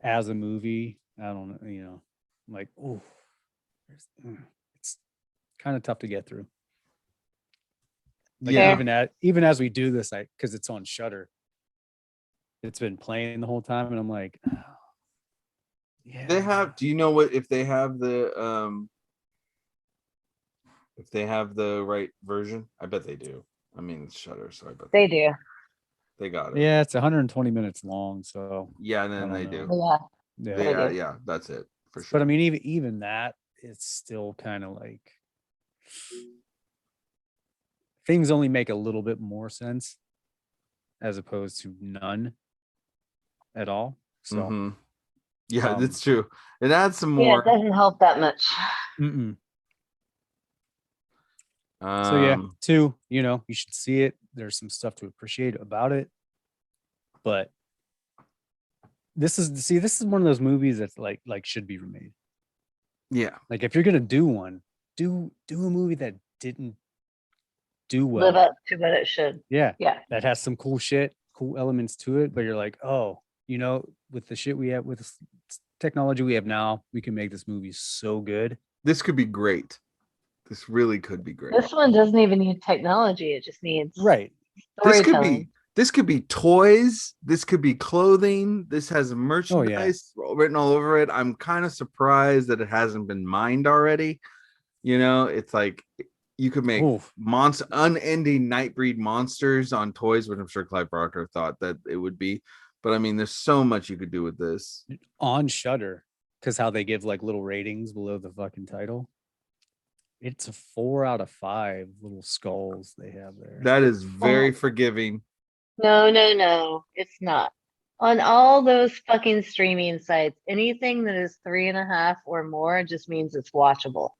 as a movie, I don't know, I'm like, oh, it's kind of tough to get through. Like, even as we do this, because it's on Shudder, it's been playing the whole time, and I'm like, oh, yeah. They have. Do you know what if they have the if they have the right version? I bet they do. I mean, it's Shudder, so I bet They do. they got it. Yeah, it's 120 minutes long, so Yeah, and I then don't they know. do. Yeah. Yeah. They do. Yeah, that's it for sure. But I mean, even that, it's still kind of like things only make a little bit more sense as opposed to none at all. So Mhm. Yeah, um, that's true. It adds some Yeah, more. it doesn't help that much. mm-mm. So yeah, 2, you should see it. There's some stuff to appreciate about it, but this is one of those movies that's like should be remade. Yeah. Like if you're gonna do one, do a movie that didn't do Live well. up to what it should. Yeah, Yeah. that has some cool shit, cool elements to it, but you're like, oh, with the shit we have, with the technology we have now, we can make this movie so good. This could be great. This really could be great. This one doesn't even need technology. It just needs Right. storytelling. This could be toys. This could be clothing. This has merchandise written all over it. I'm kind of surprised that it hasn't been mined already. It's like you could make unending Nightbreed monsters on toys, which I'm sure Clive Barker thought that it would be. But I mean, there's so much you could do with this on Shudder, because how they give like little ratings below the fucking title. It's a 4 out of 5 little skulls they have there. That is very forgiving. No. It's not. On all those fucking streaming sites, anything that is 3.5 or more just means it's watchable.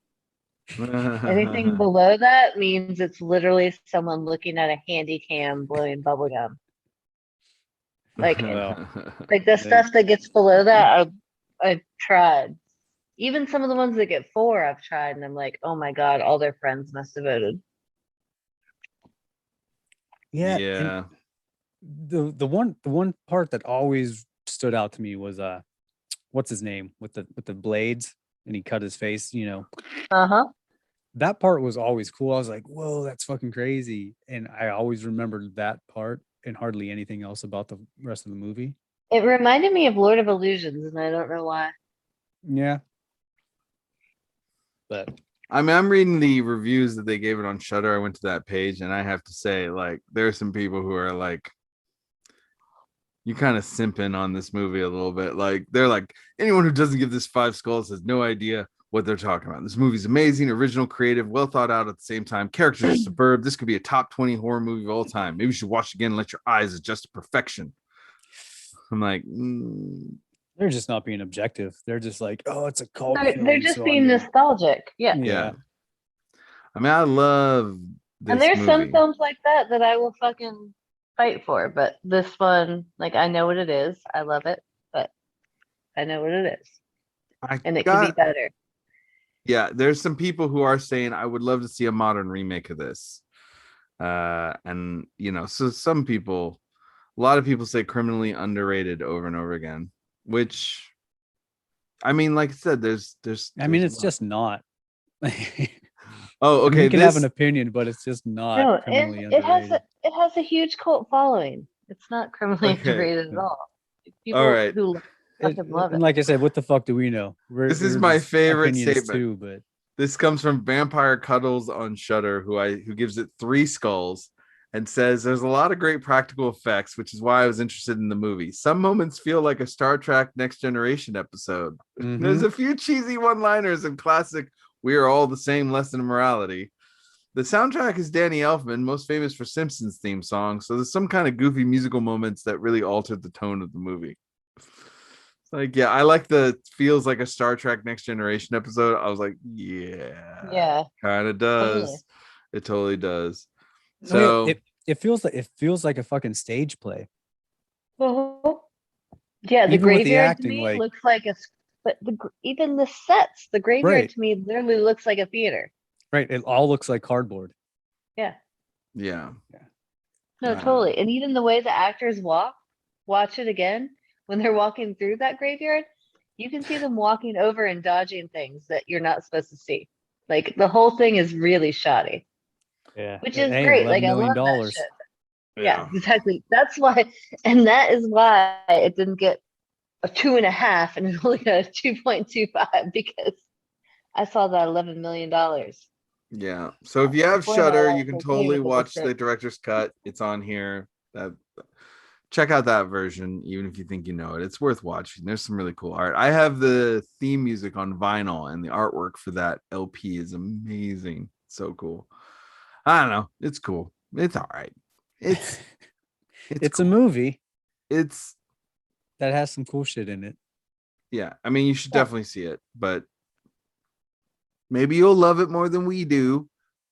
Anything below that means it's literally someone looking at a handy cam blowing bubblegum. Like the stuff that gets below that, I've tried. Even some of the ones that get 4, I've tried, and I'm like, oh my god, all their friends must have voted. Yeah. The one part that always stood out to me was what's his name with the blades, and he cut his face. That part was always cool. I was like, whoa, that's fucking crazy. And I always remembered that part and hardly anything else about the rest of the movie. It reminded me of Lord of Illusions, and I don't know why. Yeah. But I mean, I'm reading the reviews that they gave it on Shudder. I went to that page, and I have to say, like, there are some people who are like, you kind of simping on this movie a little bit. Like, they're like, anyone who doesn't give this 5 skulls has no idea what they're talking about. This movie's amazing, original, creative, well thought out at the same time. Characters are superb. This could be a top 20 horror movie of all time. Maybe you should watch it again and let your eyes adjust to perfection. I'm like, they're just not being objective. They're just like, oh, it's a cult film. They're just being nostalgic. Yeah. I mean, I love this and there's movie. some films like that I will fucking fight for, but this one, like, I know what it is. I love it, but I know what it is. And it could be better. Yeah, there's some people who are saying I would love to see a modern remake of this. And so some people, a lot of people say criminally underrated over and over again, which I mean, like I said, there's I mean, it's just not. Oh, okay. You can have an opinion, but it's just not criminally underrated. It has a huge cult following. It's not criminally underrated at all. People all right. who love it. And like I said, what the fuck do we know? This is my favorite statement too, but this comes from Vampire Cuddles on Shudder, who gives it 3 skulls and says there's a lot of great practical effects, which is why I was interested in the movie. Some moments feel like a Star Trek Next Generation episode. Mm-hmm. There's a few cheesy one-liners and classic "We are all the same" lesson of morality. The soundtrack is Danny Elfman, most famous for Simpsons theme songs, so there's some kind of goofy musical moments that really altered the tone of the movie. Like, yeah, I like feels like a Star Trek Next Generation episode. I was like, yeah, kind of does. Totally. It totally does. So it feels like a fucking stage play. Yeah, the graveyard to me looks like even the sets, the graveyard to me literally looks like a theater. Right, it all looks like cardboard. Yeah. No, totally. And even the way the actors watch it again. When they're walking through that graveyard, you can see them walking over and dodging things that you're not supposed to see. Like, the whole thing is really shoddy. Yeah. Which is great. Like, I love that shit. Yeah, exactly. That's why, and that is why it didn't get a 2.5 and it only got a 2.25 because I saw that $11 million. Yeah. So if you have Before that, Shudder, I you can was totally okay with watch it. the director's cut. It's on here. That check out that version, even if you think you know it. It's worth watching. There's some really cool art. I have the theme music on vinyl, and the artwork for that LP is amazing. So cool. I don't know. It's cool. It's all right. It's It's cool. a movie It's that has some cool shit in it. yeah. I mean, you should definitely see it, but maybe you'll love it more than we do.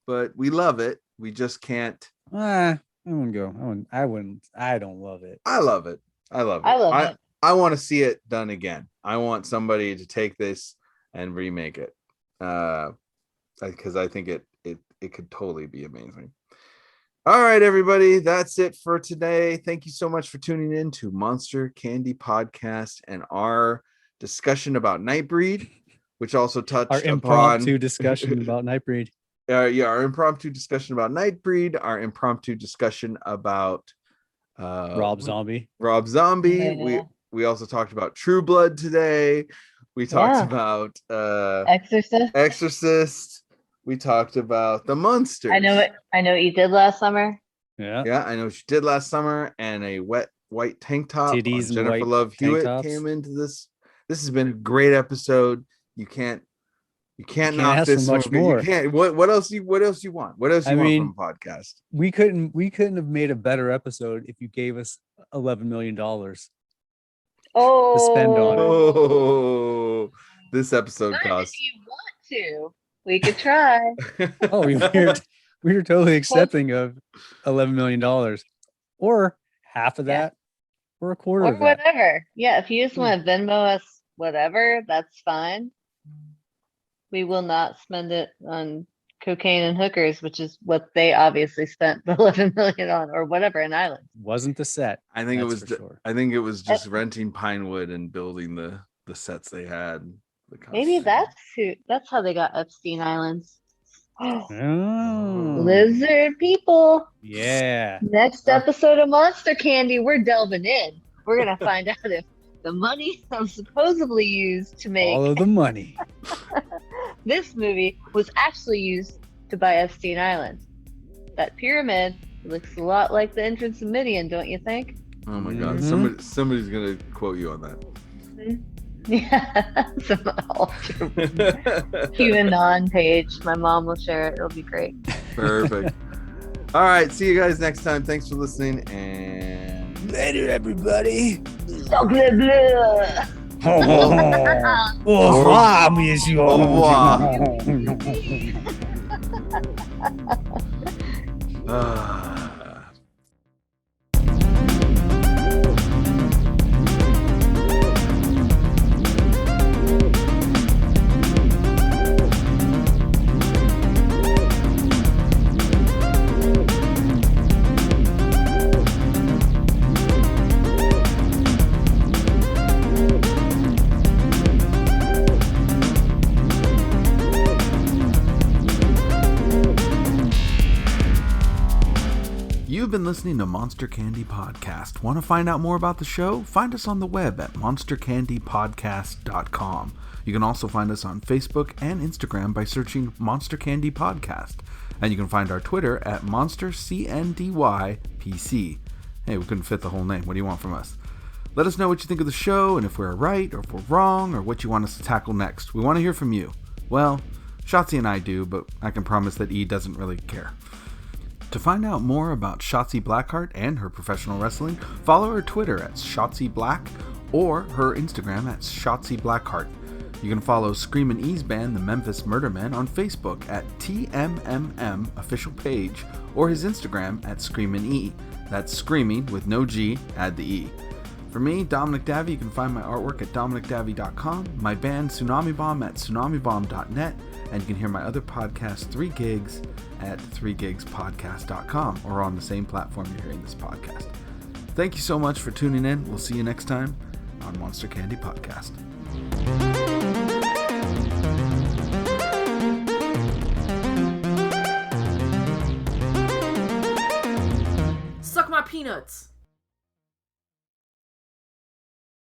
But we love it. We just can't. I wouldn't go. I wouldn't. I don't love it. I love it. I love it. I love it. I want to see it done again. I want somebody to take this and remake it. Because I think it could totally be amazing. All right, everybody. That's it for today. Thank you so much for tuning in to Monster Candy Podcast and our discussion about Nightbreed, which also touched Our impromptu discussion about Nightbreed. Our impromptu discussion about Nightbreed, our impromptu discussion about Rob Zombie. Yeah. We also talked about True Blood today. We talked about Exorcist. We talked about the Monsters. I know what you did last summer. Yeah. Yeah, I know what you did last summer. And a wet white tank top. Titties and Jennifer white Love tank Hewitt tops. came into this. This has been a great episode. You can't knock ask this for much one. more. You can't. What else you want? What else you want from a podcast? We couldn't have made a better episode if you gave us $11 million to spend on it. Oh, this episode But cost. if you want to, we could try. Oh, we were totally accepting of $11 million, or half of that, or a quarter Or of that. whatever. Yeah, if you just want to Venmo us whatever, that's fine. We will not spend it on cocaine and hookers, which is what they obviously spent the $11 million on, or whatever, an island. Wasn't the set. I think that's it was. for sure. I think it was just renting Pinewood and building the sets they had. Maybe that's how they got Epstein Islands. Oh. Lizard people. Yeah. Next episode of Monster Candy, we're delving in. We're gonna find out if the money that was supposedly used to make All of the money. this movie was actually used to buy Epstein Island. That pyramid looks a lot like the entrance of Midian, don't you think? Oh my god! Mhm. Somebody's gonna quote you on that. Yeah, some QAnon page. My mom will share it. It'll be great. Perfect. All right. See you guys next time. Thanks for listening. And Later, everybody. Blah, blah, blah. Au revoir, monsieur. Au revoir. You've been listening to Monster Candy Podcast. Want to find out more about the show? Find us on the web at monstercandypodcast.com. You can also find us on Facebook and Instagram by searching Monster Candy Podcast. And you can find our Twitter at MonsterCNDYPC. Hey, we couldn't fit the whole name. What do you want from us? Let us know what you think of the show and if we're right or if we're wrong or what you want us to tackle next. We want to hear from you. Well, Shotzi and I do, but I can promise that E doesn't really care. To find out more about Shotzi Blackheart and her professional wrestling, follow her Twitter at Shotzi Black or her Instagram at Shotzi Blackheart. You can follow Screamin E's band, the Memphis Murder Men, on Facebook at TMMM official page or his Instagram at Screamin E. That's screaming with no G, add the E. For me, Dominic Davy, you can find my artwork at dominicdavy.com, my band Tsunami Bomb at tsunamibomb.net, and you can hear my other podcast, 3 Gigs, at 3gigspodcast.com or on the same platform you're hearing this podcast. Thank you so much for tuning in. We'll see you next time on Monster Candy Podcast. Suck my peanuts.